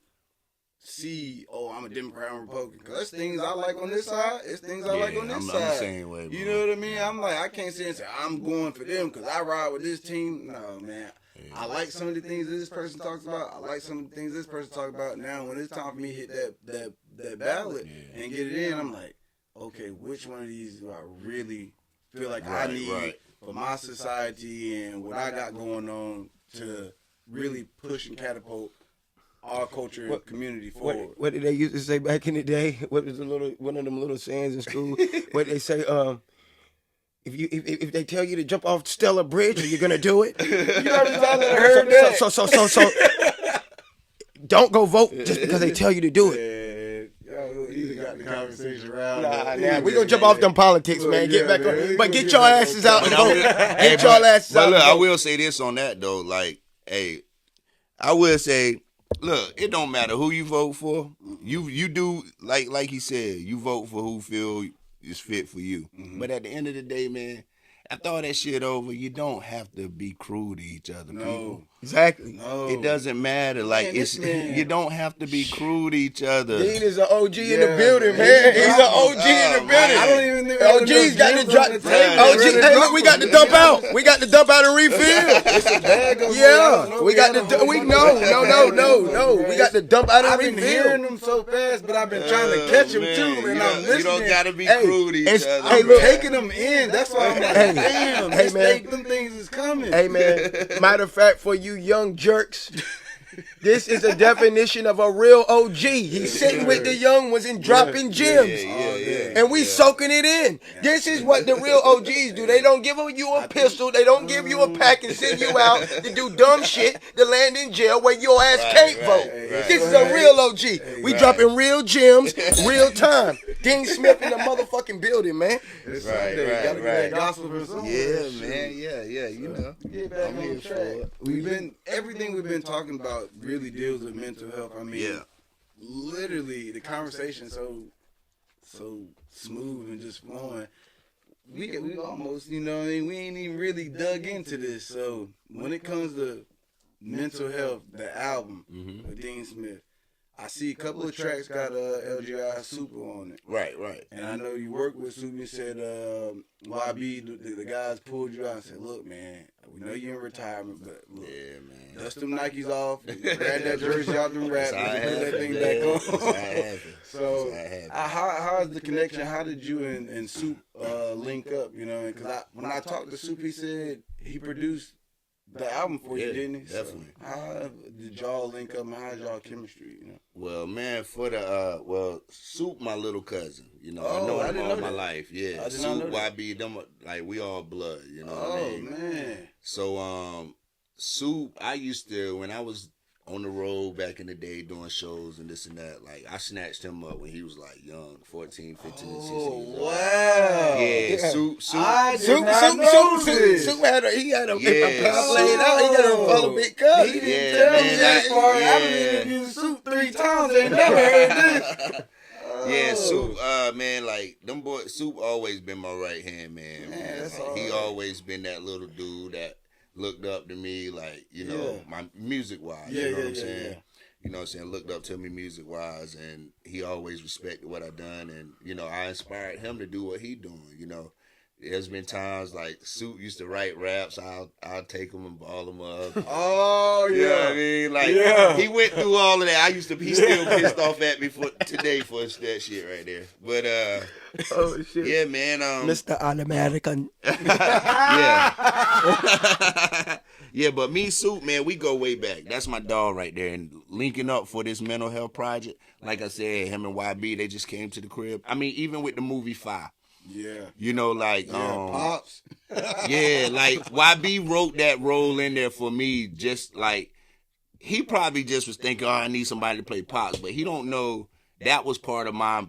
see, I'm a Democrat, I'm a Republican. Because there's things I like on this side, there's things I like on this side. I'm the same way, bro. You know what I mean? I'm like, I can't sit and say, I'm going for them because I ride with this team. No, man. Yeah. I like some of the things this person talks about. I like some of the things this person talks about. Now, when it's time for me to hit that ballot and get it in, I'm like, okay, which one of these do I really feel like I need for my society and what I got going on to really push and catapult our culture and community forward. What did they used to say back in the day? What was one of them little sayings in school? What they say, if they tell you to jump off Stella Bridge, are you gonna do it? You ever heard that? So don't go vote just because they tell you to do it. Yo, you got the conversation around. Nah, we gonna jump off them politics, man. Get back on, but get your asses out and vote. Get your asses out. But look, I will say this on that though. Like, hey, I will say, look, it don't matter who you vote for. You do like he said. You vote for who feel is fit for you. Mm-hmm. But at the end of the day, man, after all that shit over, you don't have to be cruel to each other. No, Exactly. No. It doesn't matter. Like Man, it's you don't have to be cruel to each other. Dean is an OG in the Yeah, building, man. man. He's an Oh, OG in the man. building. I don't even think OG's got to drop. the OG, hey, look, we got to dump out. We got to dump out and refill. It's a bag of Yeah, we got to. We no. We got to dump out and I've been refill. hearing them so fast, but I've been trying to catch them too, and I'm listening. You don't gotta be Hey, cruel to each it's- other. hey, I'm look. taking them in. That's why I'm like, Hey, damn, hey, this man. them things is coming. Hey, man. Matter of fact, for you young jerks, this is a definition of a real OG. He's sitting with the young ones and dropping gems. And we soaking it in. This is what the real OGs do. They don't give you a pistol. They don't give you a pack and send you out to do dumb shit to land in jail where your ass can't vote. This is a real OG. We dropping real gems, real time. Dean Smiff in the motherfucking building, man. It's Right, Sunday. right, Gotta get right. that gospel for something. Yeah, man. Yeah. You know. Get back I'm on here the for track. it. Everything we've been talking about really deals with mental health. I mean, Yeah. literally the conversation so smooth and just flowing. We almost, you know what I mean, we ain't even really dug into this. So when it comes to mental health, the album with Dean Smiff, I see a couple of tracks got LGI Super on it. Right. And I know you work with Super. You said YB, the guys pulled you out and said, look, man, we know you're in retirement, but look, Yeah, man. dust them Nikes off, grab that jersey out them wraps, That's how and it put that happened, thing man. back on. That's how it happened. So, That's how it happened. how's the connection? How did you and Soup link up? You know, because when I talked to Soup, he said he produced the album for you, Yeah, didn't he? definitely. So how did y'all link up, and how's y'all chemistry? You know? Well, man, for the Soup, my little cousin. You know, I Oh, know I him didn't all know my that. life. Yeah, I did not Soup, know that. YB, them like we all blood. You know what I Oh mean? man. So Soup, I used to when I was on the road back in the day doing shows and this and that. Like I snatched him up when he was like young, 14, 15, and 16 years old. Wow. Yeah, Soup. I did not know this. Soup had a plan Yeah. played out. He got to follow Big Cuz. He didn't Yeah, tell me man, that part. yeah. I done interviewed Soup 3 times. Ain't never heard this. Yeah, Oh. Soup, man, like them boys. Soup always been my right hand man. Man, that's Like, he all right. always been that little dude that looked up to me, like you know, my music wise. Yeah, you know yeah, what I'm yeah, saying? yeah. You know what I'm saying? Looked up to me music wise, and he always respected what I done, and you know, I inspired him to do what he doing. You know, there's been times like Soup used to write raps. I'll take them and ball them up. Oh You know what I yeah. mean? Like Yeah. he went through all of that. He's still pissed off at me today for that shit right there. But Oh shit. yeah, man. Mr. Automatic. Yeah. Yeah, but me, Soup, man, we go way back. That's my dog right there. And linking up for this mental health project, like I said, him and YB, they just came to the crib. I mean, even with the movie Fire. Yeah. You know, like Pops. yeah, like YB wrote that role in there for me. Just like he probably just was thinking, "Oh, I need somebody to play Pops," but he don't know that was part of my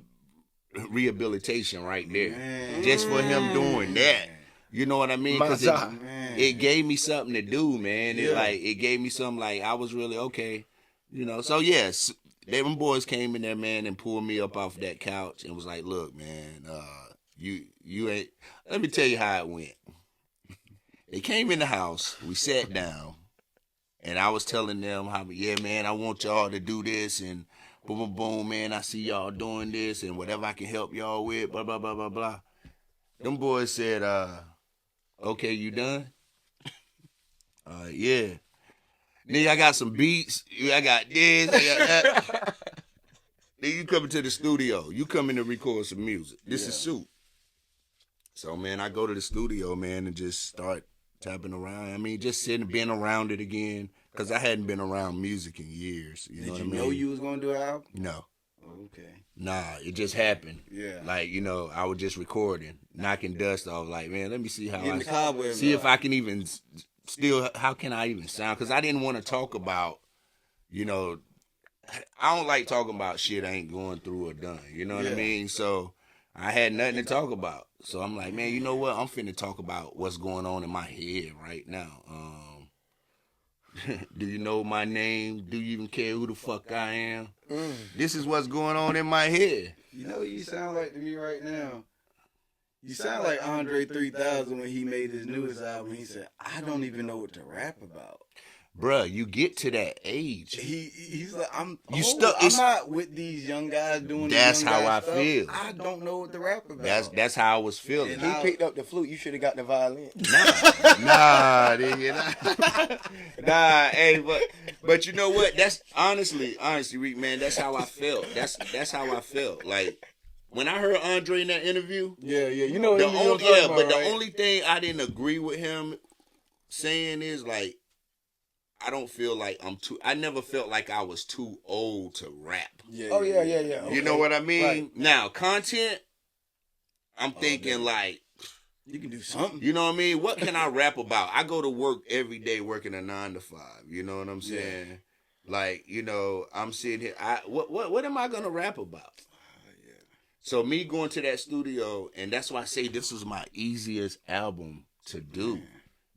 rehabilitation right there. Man. Just for him doing that, you know what I mean? Because Man. it gave me something to do, man. It gave me something like I was really okay, you know. So yes, them boys came in there, man, and pulled me up off that couch and was like, "Look, man, you ain't." Let me tell you how it went. They came in the house, we sat down, and I was telling them how, yeah, man, I want y'all to do this, and boom, boom, boom, man, I see y'all doing this, and whatever I can help y'all with, blah, blah, blah, blah, blah. Them boys said, okay, you done? Yeah. Then I got some beats, I got this, I got that. Then you come into the studio, you come in to record some music. This is Soup. So, man, I go to the studio, man, and just start tapping around. I mean, just sitting, being around it again, because I hadn't been around music in years. You know what I Did you mean? know you was gonna do an album? No. Okay. Nah, it just happened. Yeah. Like, you know, I was just recording, knocking dust off, like, man, let me see how Getting the cobwebs see out. if I can even still, how can I even sound? Because I didn't want to talk about, you know, I don't like talking about shit I ain't going through or done. You know what I Yeah. mean? So I had nothing to talk about. So I'm like, man, you know what? I'm finna talk about what's going on in my head right now. Do you know my name? Do you even care who the fuck I am? This is what's going on in my head. You know what you sound like to me right now? You sound like Andre 3000 when he made his newest album. He said, I don't even know what to rap about. bruh, you get to that age. He's like, I'm not with these young guys doing. That's young how guy I stuff. feel. I don't know what to rap about. That's how I was feeling. He picked up the flute. You should have got the violin. Nah, hey, but you know what? That's honestly, Rick, man, that's how I felt. That's how I felt. Like when I heard Andre in that interview, you know, the only thing I didn't agree with him saying is like, I don't feel like I never felt like I was too old to rap. Yeah. Okay. You know what I mean? Right. Now, content, I'm thinking like, you can do something. You know what I mean? What can I rap about? I go to work every day working a 9 to 5. You know what I'm saying? Yeah. Like, you know, I'm sitting here. What am I gonna rap about? So me going to that studio, and that's why I say this was my easiest album to do,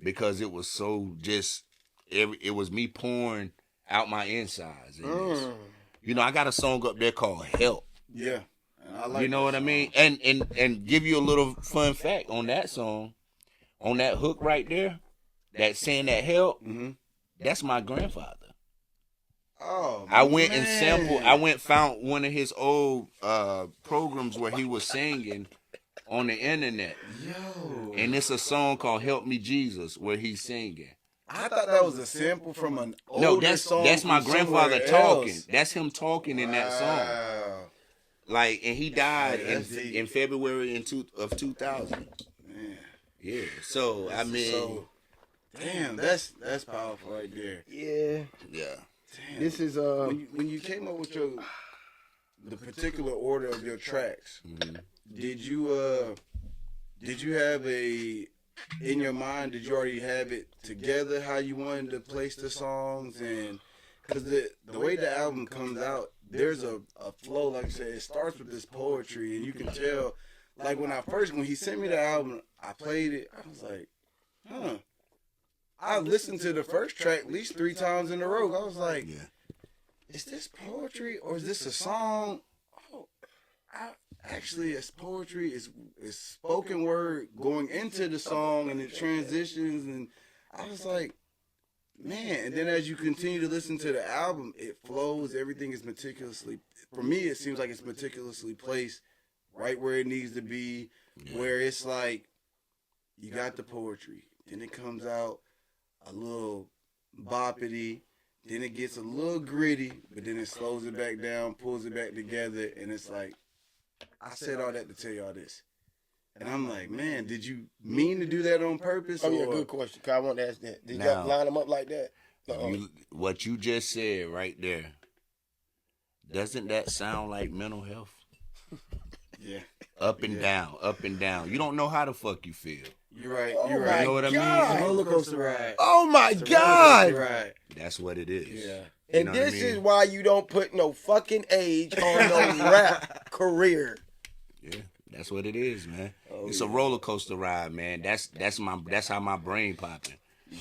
because it was so just. It was me pouring out my insides. You know, I got a song up there called Help. Yeah. I like you know what I mean? And give you a little fun fact on that song, on that hook right there, that saying that help, that's my grandfather. Oh, I went and sampled, found one of his old programs where he was singing on the internet. Yo. And it's a song called Help Me Jesus where he's singing. I thought that was a sample from an older song. That's my grandfather talking. Else. That's him talking in that song. Like, and he died in February of 2000. Man. Yeah. So I mean, damn, that's powerful right there. Yeah. Yeah. Damn. This is when you came up with the particular order of your tracks. Did you have in your mind, did you already have it together how you wanted to place the songs? And because the way the album comes out, there's a flow, like I said, it starts with this poetry, and you can tell, like when he sent me the album, I played it, I was like, I listened to the first track at least 3 times in a row. I was like, is this poetry or is this a song? Actually, it's poetry. It's spoken word going into the song, and it transitions. And I was like, man. And then as you continue to listen to the album, it flows. Everything is meticulously. For me, it seems like it's meticulously placed right where it needs to be. Where it's like you got the poetry, then it comes out a little boppity. Then it gets a little gritty, but then it slows it back down, pulls it back together, and it's like. I said all that to tell y'all this. And I'm like, man, did you mean to do that on purpose? Oh, yeah, good question. Cause I want to ask that. Did y'all line them up like that? What you just said right there, doesn't that sound like mental health? Yeah. Up and down. You don't know how the fuck you feel. You're right. You're right. You know what I mean? It's a roller coaster ride. Oh, my God. Right. That's what it is. Yeah. And this is why you don't put no fucking age on no rap career. Yeah, that's what it is, man. It's a roller coaster ride, man. That's how my brain popping.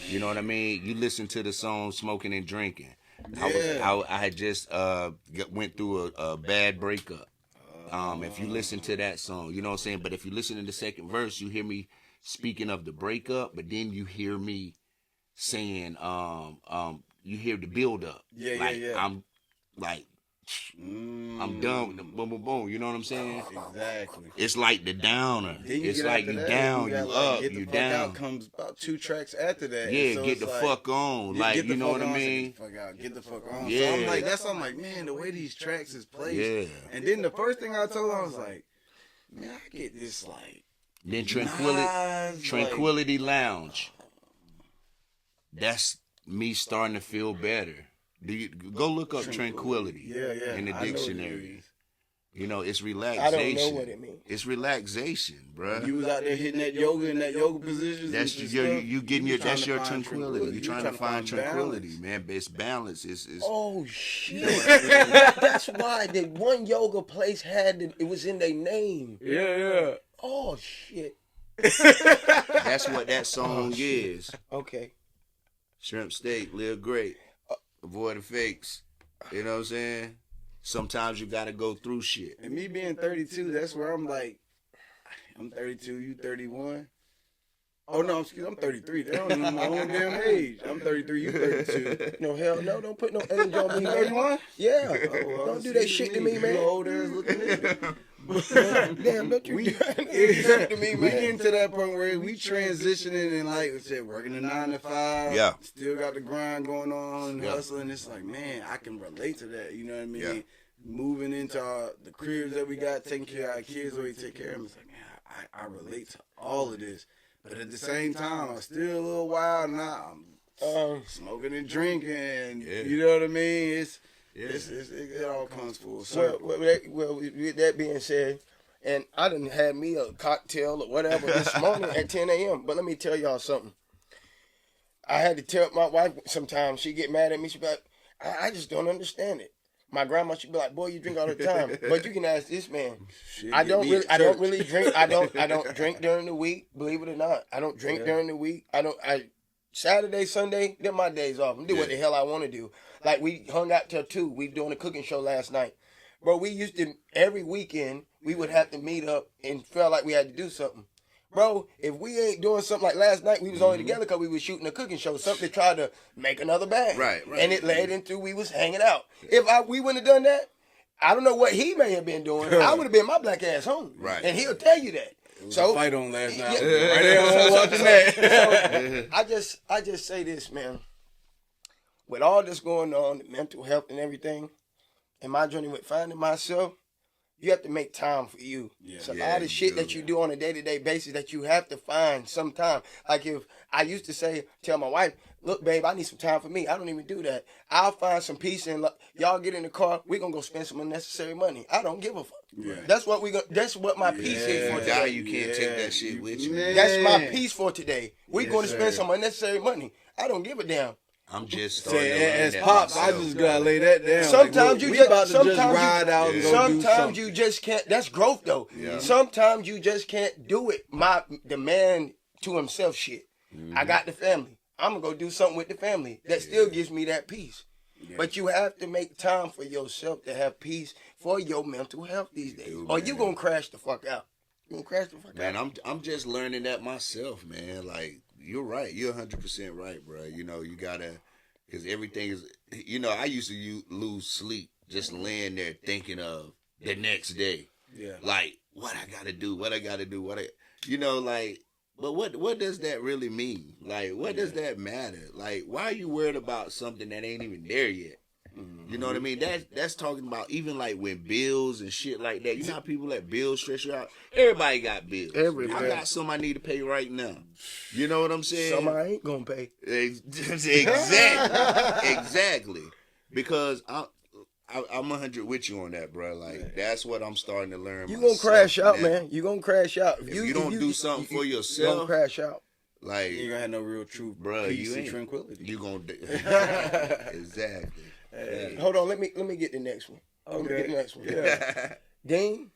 You know what I mean? You listen to the song "Smoking and Drinking." I had just went through a bad breakup. If you listen to that song, you know what I'm saying. But if you listen to the second verse, you hear me speaking of the breakup, but then you hear me saying, you hear the build up. I'm like, I'm done with the boom, boom, boom. You know what I'm saying? Exactly. It's like the downer. It's like you down, you up, you down. Out comes about 2 tracks after that. Yeah, so get the fuck on. Like, you know what I mean? Get the fuck on. Yeah. So I'm like, man, the way these tracks is placed. Yeah. And then the first thing I told her, I was like, man, I get this like. Then Tranquility Lounge. That's me starting to feel better. Go look up tranquility in the dictionary. You know, it's relaxation. I don't know what it means. It's relaxation, bro. You was out there hitting that yoga in that yoga position. That's you getting your tranquility. You're trying to find tranquility, man. It's balance. It's oh shit. That's why the one yoga place it was in their name. Yeah. Oh shit. That's what that song is. Okay. Shrimp steak, live great. Avoid the fakes. You know what I'm saying? Sometimes you gotta go through shit. And me being 32, that's where I'm like, I'm 32, you 31. Oh no, I'm 33. They don't know my own damn age. I'm 33. You 32. No, hell no. Don't put no age on me, You man. 31? Yeah. Oh, well, Don't do that shit to me, You man. old ass looking nigga. Damn, don't you We do that to me, we man. getting to that point where we transitioning and like I said, working a 9 to 5. Yeah. Still got the grind going on, Yeah. hustling. It's like, man, I can relate to that. You know what I mean? Yeah. Moving into the cribs that we got, taking care of our kids, the way we take care of them. It's like, man, I relate to all of this. But at the same time, I'm still a little wild now. I'm smoking and drinking. Yeah. You know what I mean? Yeah. It all comes full circle. Well, with that being said, and I done had me a cocktail or whatever this morning at 10 a.m. But let me tell y'all something. I had to tell my wife sometimes. She get mad at me. She be like, I just don't understand it. My grandma should be like, boy, you drink all the time. But you can ask this man. Shit, I get don't me really at church. drink. I don't drink during the week, believe it or not. I don't drink during the week. Saturday, Sunday, they're my days off. I do what the hell I want to do. Like we hung out till 2. We doing a cooking show last night. Bro, we used to every weekend we would have to meet up and felt like we had to do something. Bro, if we ain't doing something like last night, we was only together because we was shooting a cooking show, something to try to make another bag. Right. And it led into we was hanging out. If we wouldn't have done that, I don't know what he may have been doing. I would have been my black ass home. Right. And he'll tell you that. So fight on last night. Yeah. Right there on watching that. So, I just say this, man. With all this going on, the mental health and everything, and my journey with finding myself, you have to make time for you. Yeah. It's a Yeah, lot of you shit do. that you do on a day-to-day basis that you have to find some time. Like if I used to tell my wife, look, babe, I need some time for me. I don't even do that. I'll find some peace and y'all get in the car. We're going to go spend some unnecessary money. I don't give a fuck. Yeah. That's what my peace is for You die, today. you can't take that shit with you. Man. That's my peace for today. We're Yes, going to spend sir. some unnecessary money. I don't give a damn. I'm just starting to learn As that pops, I myself, just bro. gotta lay that down. Sometimes Like, look, you we just about to sometimes just ride out and go do sometimes something. you just can't. That's growth though. Yeah. Sometimes you just can't do it. The man to himself shit. I got the family. I'm gonna go do something with the family. That still gives me that peace. But you have to make time for yourself to have peace for your mental health these days, or you gonna crash the fuck out. You gonna crash the fuck Man, out. I'm just learning that myself, man. Like, you're right. You're 100% right, bro. You know, you gotta, because everything is, you know, I used to lose sleep just laying there thinking of the next day. Yeah. Like, what I gotta do, you know, like, but what does that really mean? Like, what does that matter? Like, why are you worried about something that ain't even there yet? You know what I mean? That's talking about even like when bills and shit like that. You know how people let bills stress you out? Everybody got bills. Everybody. I got some I need to pay right now. You know what I'm saying? Some I ain't gonna pay. Exactly. Because I'm 100 with you on that, bro. Like, that's what I'm starting to learn. You gonna myself crash out, now. man. You gonna crash out. If you don't do something for you yourself, gonna crash out. like, You ain't gonna have no real truth, Bruh, peace, you and ain't. tranquility. You gonna exactly. Hold on, let me get the next one. Let me get the next one. Yeah. Dean,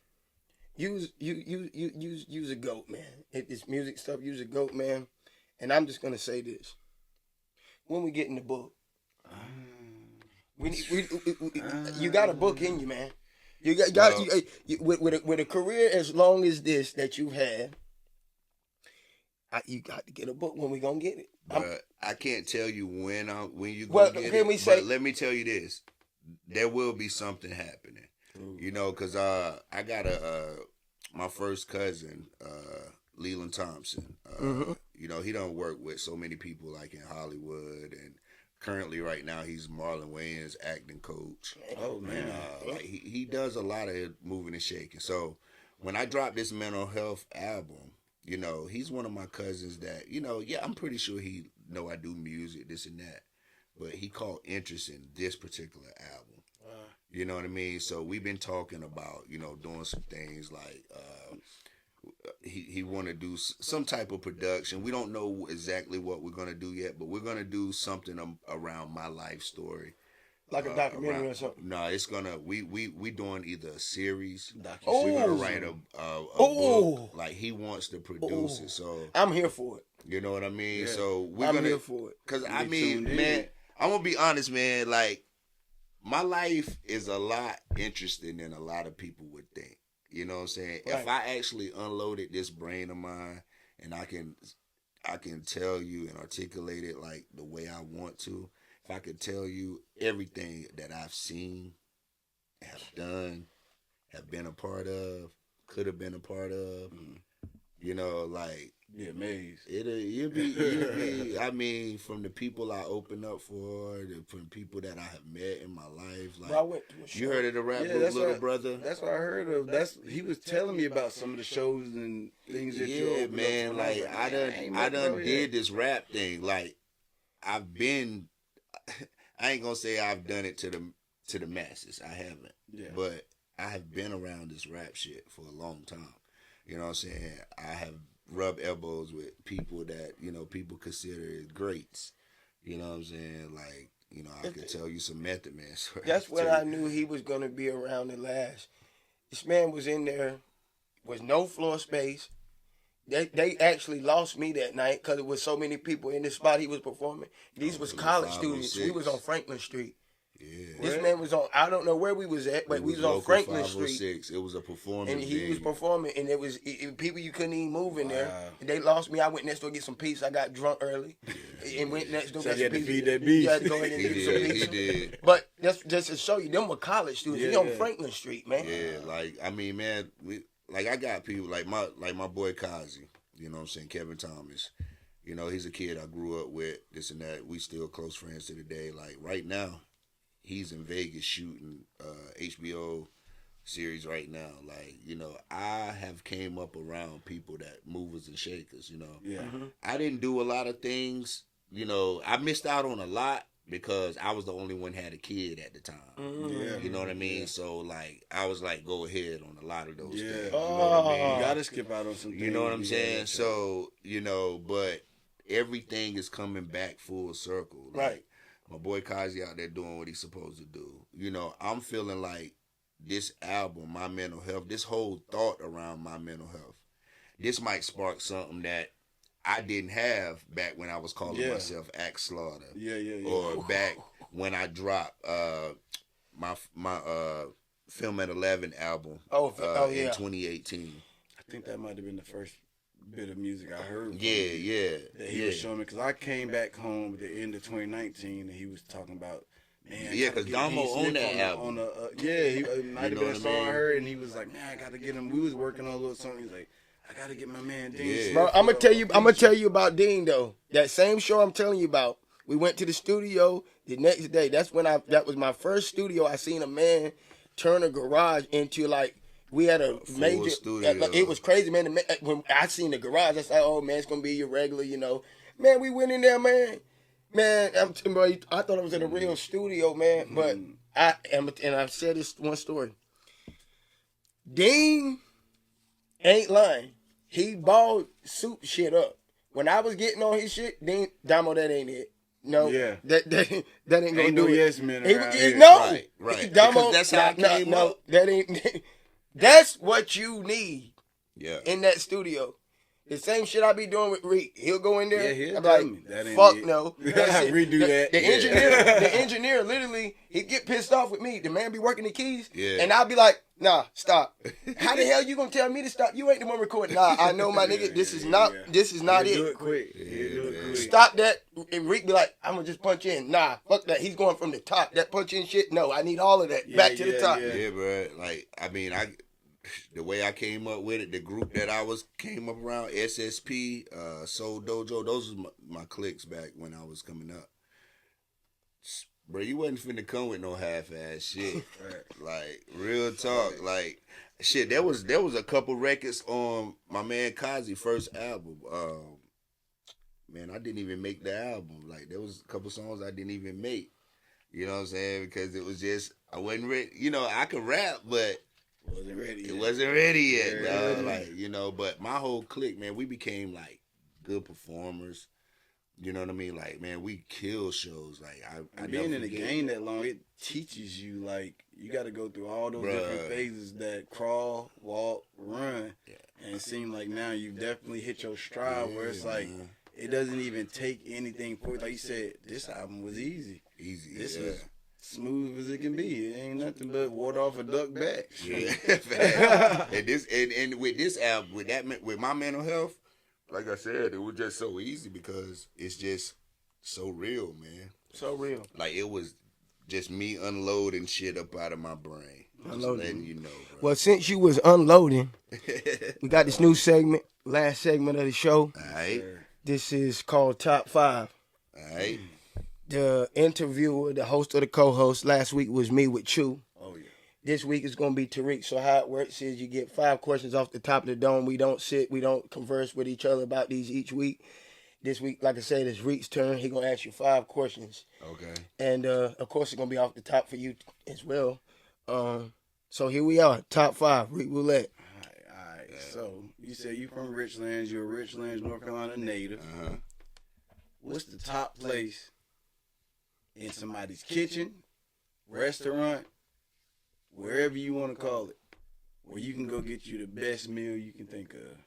use a goat, man. This music stuff, use a goat, man. And I'm just gonna say this: when we get in the book, you got a book in you, man. You got with a career as long as this that you had. You got to get a book when we gonna get it. But I can't tell you when you Well, gonna get can it. we say- But let me tell you this: there will be something happening. You know, cause I got my first cousin, Leland Thompson. You know, he don't work with so many people like in Hollywood, and currently right now he's Marlon Wayans' acting coach. Oh man. Like he does a lot of moving and shaking. So when I dropped this mental health album, you know, he's one of my cousins that, you know, yeah, I'm pretty sure he know I do music, this and that, but he called interest in this particular album. You know what I mean? So we've been talking about, you know, doing some things like he want to do some type of production. We don't know exactly what we're gonna do yet, but we're gonna do something around my life story. Like a documentary or something. No, it's gonna we doing either a series. Oh. We're gonna write a book. Like he wants to produce it, so I'm here for it. you know what I mean. Yeah. So we're I'm gonna here for it. Cause I Be mean, tuned in. man, I'm gonna be honest, man. Like my life is a lot interesting than a lot of people would think. You know what I'm saying? Right. If I actually unloaded this brain of mine and I can I can tell you and articulate it like the way I want to, if I could tell you everything that I've seen, have done, have been a part of, could have been a part of, you know, like, be amazed. You'll be. I mean, from the people I open up for, from people that I have met in my life. Like, Bro, I went to a show. you heard of the rap group, that's Little what, Brother? That's what I heard of. He was telling me about some of the shows and things that you opened man. up for. Like I done did this rap thing. Like I've been. I ain't gonna say I've done it to the masses. I haven't. Yeah. But I have been around this rap shit for a long time. You know what I'm saying? I have rubbed elbows with people that, you know, people consider greats. You know what I'm saying? Like, you know, I could tell you some Method Man stories. That's when I knew he was going to be around the last. This man was in there, was no floor space. They actually lost me that night because there was so many people in the spot he was performing. These was college students. We was on Franklin Street. Yeah. This man was on, I don't know where we was at, but we was on Franklin Street. It was a performance. And he was performing, and it was people you couldn't even move in there. They lost me. I went next door to get some pizza. I got drunk early, and went next door to get some pizza. Feed that beast. You had to go in and get some pizza. He did. But that's just to show you, them were college students. We on Franklin Street, man. Yeah, like I mean, man, I got people like my boy Kazi. You know what I'm saying? Kevin Thomas. You know, he's a kid I grew up with. This and that. We still close friends to the day. Like right now, he's in Vegas shooting HBO series right now. Like, you know, I have came up around people that movers and shakers, you know. Yeah. I didn't do a lot of things. You know, I missed out on a lot because I was the only one had a kid at the time. Yeah. You know what I mean? So, like, I was like, go ahead on a lot of those Yeah. things. You know what I mean? You gotta skip out on some things. You know what I'm saying? So, you know, but everything is coming back full circle. Like, Right. my boy Kazi out there doing what he's supposed to do. You know, I'm feeling like this album, My Mental Health, this whole thought around my mental health, this might spark something that I didn't have back when I was calling myself Axe Slaughter. Yeah. Or back when I dropped my Film at 11 album in 2018. I think that might have been the first bit of music I heard. Yeah. That he was showing me, because I came back home at the end of 2019 and he was talking about, man. Yeah, because Damo owned that album. He might have been a song I heard, and he was like, man, I gotta get him. We was working on a little song. He was like, I gotta get my man Dean. Yeah. Bro, I'm gonna tell you about Dean though. That same show I'm telling you about. We went to the studio the next day. That was my first studio. I seen a man turn a garage into like. We had a major studio. It was crazy, man. When I seen the garage, I said, "Oh man, it's gonna be your regular," you know. Man, we went in there, man. Man, I thought it was in a real studio, man. But I've said this one story. Dean ain't lying. He balled soup shit up. When I was getting on his shit, Dean, Damo, that ain't it. No, that ain't gonna Ain't do no it. yes men around here. No, Right. Damo, Because that's how it came up. that ain't. That's what you need Yeah. in that studio. The same shit I be doing with Reek. He'll go in there. Yeah, he'll I'm tell like, me. That ain't fuck it. no. Redo that. The engineer literally, he'd get pissed off with me. The man be working the keys. Yeah. And I'll be like, nah, stop. How the hell you gonna tell me to stop? You ain't the one recording. Nah, I know my nigga. This is not it. He'll do it quick. He'll do it quick. Stop that. And Reek be like, I'm gonna just punch in. Nah, fuck that. He's going from the top. That punch in shit. No, I need all of that. Back to the top. Yeah, bro. Like, I mean, the way I came up with it, the group that I came up around, SSP, Soul Dojo, those was my cliques back when I was coming up. Bro, you wasn't finna come with no half-ass shit. Like, real talk. Like, shit, there was a couple records on my man Kazi first album. Man, I didn't even make the album. Like, there was a couple songs I didn't even make. You know what I'm saying? Because it was just, I wasn't ready. You know, I could rap, but it wasn't ready yet, dog. Like, you know, but my whole clique, man, we became like good performers. You know what I mean? Like, man, we kill shows. Like, I being in the game that long, it teaches you, like, you got to go through all those different phases that crawl, walk, run. Yeah. And it seems like now you've definitely hit your stride where it's like, it doesn't even take anything for it. Like you said, this album was easy. This was smooth as it can be. It ain't nothing but water off a duck back. Yeah. and with this album, with My Mental Health, like I said, it was just so easy because it's just so real, man. So real. Like it was just me unloading shit up out of my brain. Just letting you know, bro. Well, since you was unloading, we got this new segment, last segment of the show. All right. This is called Top 5. All right. The interviewer, the host or the co-host, last week was me with Chew. Oh, yeah. This week is going to be Tariq. So how it works is you get 5 questions off the top of the dome. We don't converse with each other about these each week. This week, like I said, it's Reek's turn. He's going to ask you 5 questions. Okay. And, of course, it's going to be off the top for you as well. So here we are, top 5, Reek Roulette. All right. So you said you from Richlands. You're a Richlands, North Carolina native. What's the top place in somebody's kitchen, restaurant, wherever you want to call it, where you can go get you the best meal you can think of?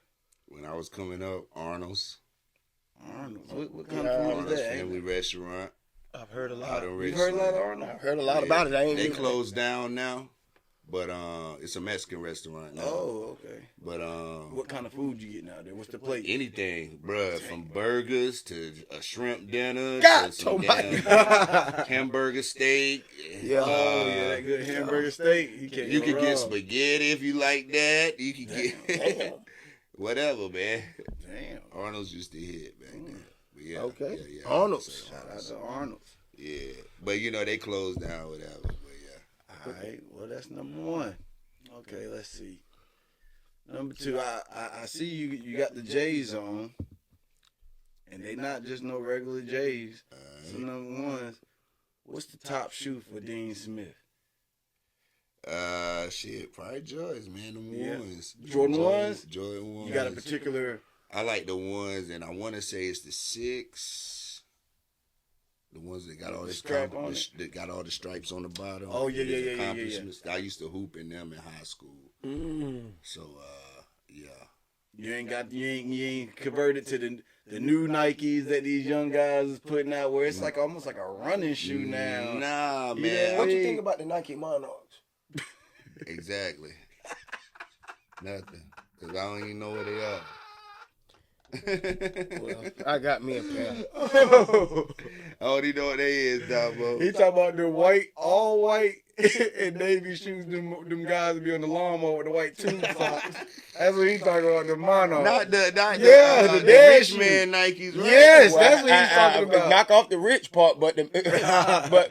When I was coming up, Arnold's. What kind of food Arnold's is that? family restaurant. I've heard a lot. You heard a lot of Arnold? I've heard a lot about it. They closed down now, but it's a Mexican restaurant now. Oh, okay. But What kind of food you getting out there? What's the plate? anything, bruh, from burgers to a shrimp dinner God to some almighty. damn hamburger steak. Yeah. Oh, yeah, that good hamburger steak. You could get spaghetti if you like that. You could get whatever, man. Damn. Arnold's used to hit back then. But yeah, Okay. yeah. Arnold's. Shout out to Arnold's. Yeah, but they closed down, whatever. But yeah. All right. Well, that's number 1. Okay, let's see. Number 2, I see you got the J's on, and they not just no regular J's. So number 1, what's the top shoe for Dean Smiff? Shit, probably Jordans, man. Them Yeah. ones. Jordan 1s? Jordan 1s. You got a particular... I like the ones, and I want to say it's the 6. The ones that got all the strap on it? that got all the stripes on the bottom. Oh, yeah. Accomplishments. I used to hoop in them in high school. So, yeah. You ain't converted to the new Nikes that these young guys is putting out, where it's like almost like a running shoe now. Nah, man. Yeah. What you think about the Nike Monarchs? Exactly. Nothing. Because I don't even know where they are. Well, I got me a pair. I don't even know what they is, Dabo. He talking about the white, all white, and navy shoes. Them guys be on the lawnmower with the white tube socks. That's what he talking about. The mono. Not the the the dad rich shoes. man Nikes, right? Yes, Well, that's what he's talking about. Knock off the rich part, but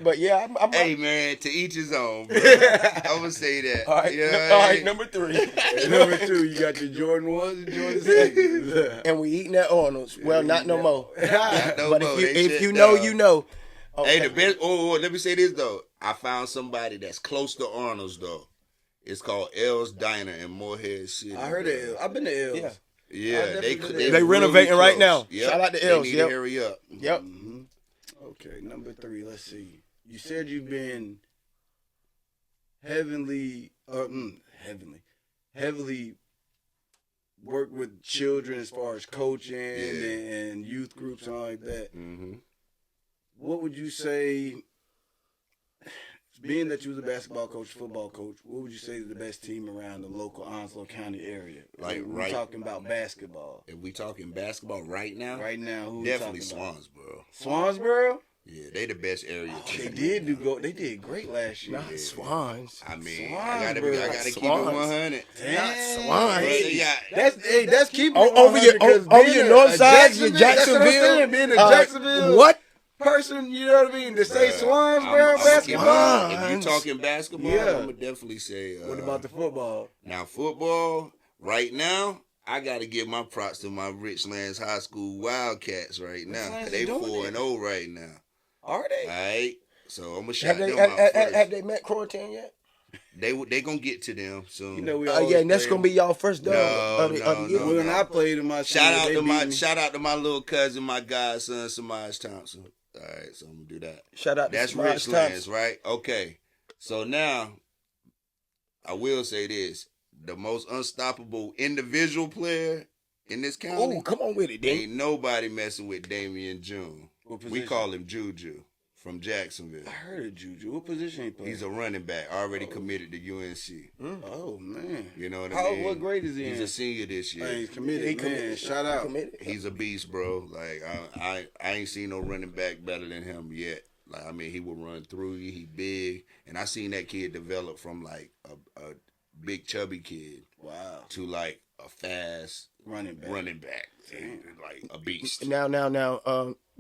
but yeah, I'm Hey man, to each his own. Bro. I'm gonna say that. all right. You know what All I right, mean? number 3. And number 2, you got your Jordan 1s and Jordan 6s. And we eating at Arnold's. Well, not no more. No But more, if they you shut know, down. you know. Hey, Okay. the best. Oh, let me say this though. I found somebody that's close to Arnold's though. It's called L's Diner in Morehead City. I heard it. I've been to L's. Yeah. Yeah, I they definitely they did. They renovating right now. Yep. Shout out to They L's, need to yep. hurry up. Yep. Okay, number 3. Let's see. You said you've been heavily worked with children as far as coaching and youth groups and all like that. Mm-hmm. What would you say, being that you was a basketball coach, football coach, what would you say is the best team around the local Onslow County area? Like, we're right- talking about basketball. If we talking basketball right now, Right now, who definitely we talking about? Swansboro. Swansboro? Yeah, they the best area. They team. They did great last year. Not Swans. I mean, Swans, I bro. gotta keep it Swans. 100. Not Dang. Swans. Hey, That's keeping it Over your 100, 'cause over being your a north side, your Jacksonville, that's what I'm Jacksonville. saying, being a Jacksonville What? person, you know what I mean? To say Swans, bro, basketball. Swans. If you talking basketball, Yeah. I'm gonna definitely say. What about the football? Now football? Right now, I gotta give my props to my Richlands High School Wildcats right now. Richlands They is doing 4-0 right now. Are they? All right, so I'm gonna Have shout they them out first. have they met Croatan yet? They gonna get to them soon. You know we Yeah, always and that's play gonna be y'all first dub of the year. no. When I played in my Shout out they to beat my me. little cousin, my godson, Samaj Thompson. All right, so I'm gonna do that. Shout out to That's Samaj Richlands, Thompson. right? Okay. So now, I will say this: the most unstoppable individual player in this county Oh, come on with it, Dean. ain't nobody messing with Damian June. What We position? call him Juju. from Jacksonville. I heard of Juju. What position he plays? He's a running back, already committed to UNC. Oh, man. You know what I mean? What grade is he in? He's a senior this year. Man, he's committed. Shout out. He's a beast, bro. Like I ain't seen no running back better than him yet. Like I mean, he will run through you. He big, and I seen that kid develop from like a big chubby kid, to like a fast running back, like a beast. Now,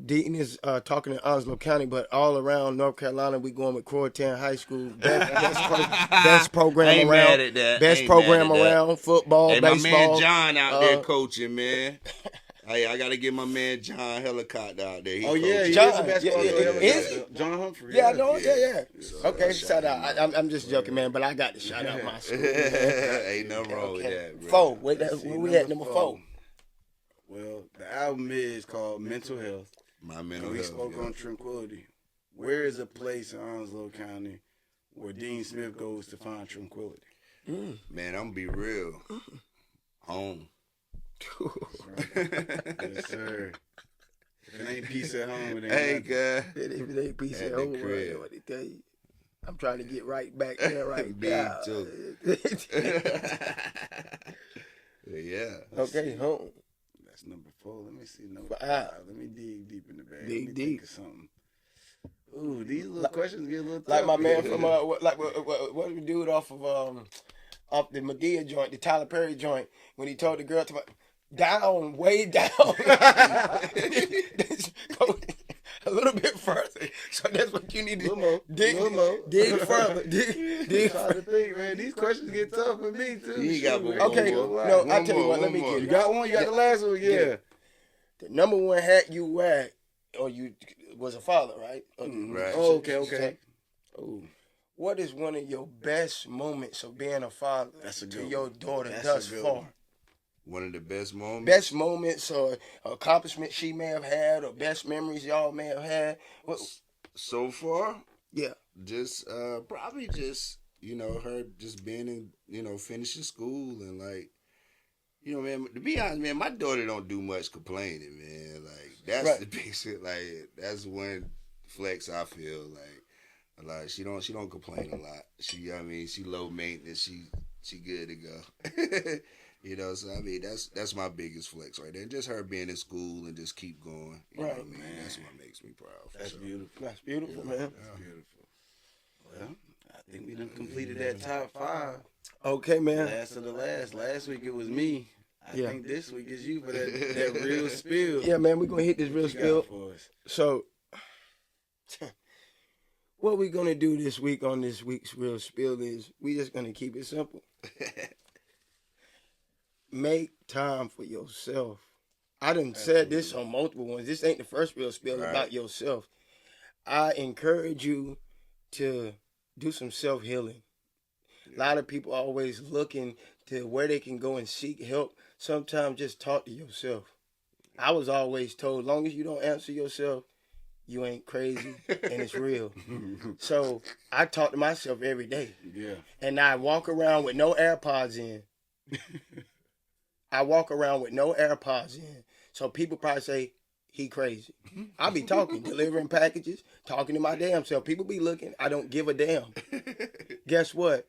Dean is talking to Onslow County, but all around North Carolina, we going with Croatown High School. Best program around. Mad at that. Best program around. Football, hey, baseball. my man John out there coaching, man. Hey, I gotta get my man John Helicopter out there. He is John, a basketball player. Is he? John Humphrey. Yeah, I know. Yeah. So, okay, shout out. I'm just joking, man, but I got to shout out my school. Ain't nothing wrong with that, bro. 4. Where we at, number 4? Well, the album is called Mental Health. My mental we health. spoke on tranquility. Where is a place in Onslow County where Dean Smiff goes to find tranquility? Man, I'm gonna be real. Home. Yes, sir. If it ain't peace at home, it ain't Hey, nothing. God. If it ain't peace At at the home, crib. what they tell you. I'm trying to get right back there right Big now. too. Yeah. Okay, home. That's number 4. Let me see number 5. Let me dig deep in the bag. Dig Let me deep. think of something. Ooh, these little questions get a little tough. Like my man from what we do it off the McGee joint, the Tyler Perry joint, when he told the girl to down, way down. A little bit further. So that's what you need to dig further. Dig Trying to think, man. These questions get tough for me too. You got one Okay, more. no, One I'll tell you more, what, let me one more. get You it. got one? You got the last one? Yeah. The number 1 hat you wear, or you was a father, right? Right. Oh, okay. Oh, What is one of your best moments of being a father That's a to good your one. daughter That's thus a good far? one. One of the best moments. Best moments or accomplishments she may have had, or best memories y'all may have had. So far, Yeah. just probably just her just being in finishing school and like man, to be honest, man, my daughter don't do much complaining, man. Like that's Right. the big shit. Like that's one flex I feel like she don't complain a lot. She low maintenance. She good to go. So I mean that's my biggest flex right there. Just her being in school and just keep going. You know what I mean? That's what makes me proud. That's sure. beautiful. That's beautiful, man. That's beautiful. Well, I think we done completed that top 5. Okay, man. Last of the last. Last week it was me. I Yeah. think this week is you for that real spill. Yeah, man, we're going to hit this real What you got spill. for us? So, what we're going to do this week on this week's real spill is we just going to keep it simple. Make time for yourself. I done said this on multiple ones. This ain't the first real spill about yourself. I encourage you to do some self-healing. A lot of people are always looking to where they can go and seek help. Sometimes just talk to yourself. I was always told, as long as you don't answer yourself, you ain't crazy and it's real. So I talk to myself every day. Yeah. And I walk around with no AirPods in. So people probably say, he crazy. I be talking, delivering packages, talking to my damn self. People be looking. I don't give a damn. Guess what?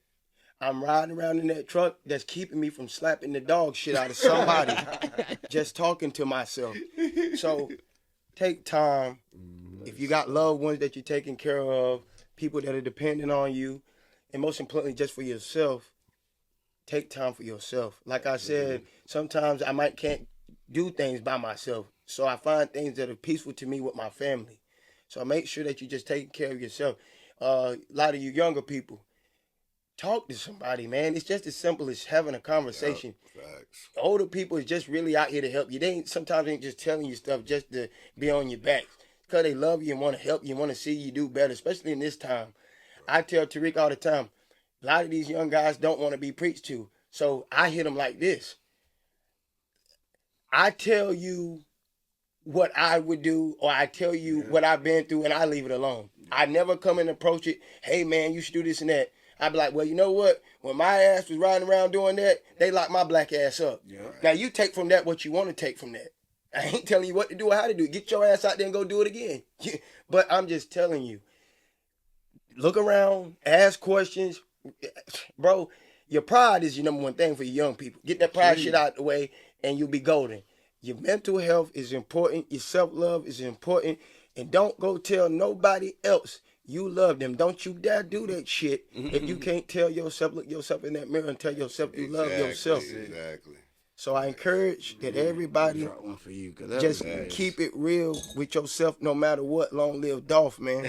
I'm riding around in that truck that's keeping me from slapping the dog shit out of somebody. Just talking to myself. So take time. If you got loved ones that you're taking care of, people that are dependent on you, and most importantly, just for yourself, take time for yourself. Like I said, sometimes I can't do things by myself. So I find things that are peaceful to me with my family. So make sure that you're just taking care of yourself. A lot of you younger people, talk to somebody, man. It's just as simple as having a conversation. Facts. Older people is just really out here to help you. Sometimes ain't just telling you stuff just to be on your back. Because they love you and want to help you and want to see you do better, especially in this time. I tell Tariq all the time, a lot of these young guys don't want to be preached to. So I hit them like this. I tell you what I would do, or I tell you what I've been through, and I leave it alone. I never come and approach it, hey, man, you should do this and that. I'd be like, well, you know what? When my ass was riding around doing that, they locked my black ass up. Yeah. Now, you take from that what you want to take from that. I ain't telling you what to do or how to do it. Get your ass out there and go do it again. But I'm just telling you, look around, ask questions. Bro, your pride is your number one thing for your young people. Get that pride shit out the way and you'll be golden. Your mental health is important. Your self-love is important. And don't go tell nobody else you love them. Don't you dare do that shit if you can't tell yourself, look yourself in that mirror and tell yourself you love yourself. Exactly. So I encourage that everybody one for you, just keep it real with yourself no matter what. Long live Dolph, man.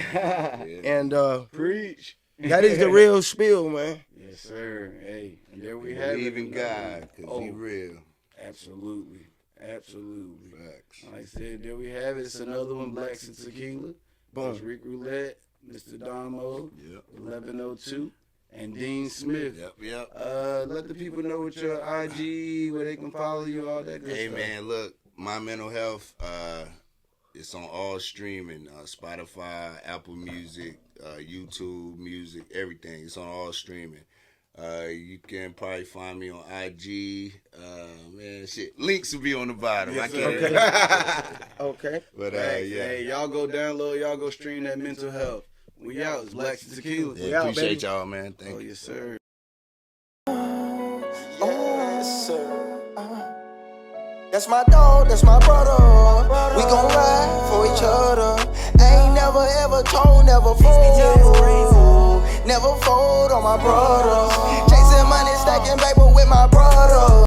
And preach. that is the real spiel, man. Yes, sir. Hey, and there we have it. Believe in God, because he real. Absolutely. Absolutely. Facts. Like I said, there we have it. It's another one, Blacks and Tequila. Boom. Rick Roulette, Mr. Damo, 1102. And Dean Smiff. Yep. Let the people know what your IG, where they can follow you, all that good stuff. Hey, man, look, my mental health, it's on all streaming, Spotify, Apple Music, YouTube Music, everything. It's on all streaming. You can probably find me on IG. Man, shit, links will be on the bottom. Yes, Okay. But, Hey, y'all go download, y'all go stream that mental health. We out. It's Blacks and Tequila. Yeah, appreciate y'all, man. Thank you. Yes, sir. Yes, sir. That's my dog, that's my brother. We gon' ride for each other. Ain't never ever told, never fold. Never fold on my brothers. Chasing money, stacking paper with my brothers.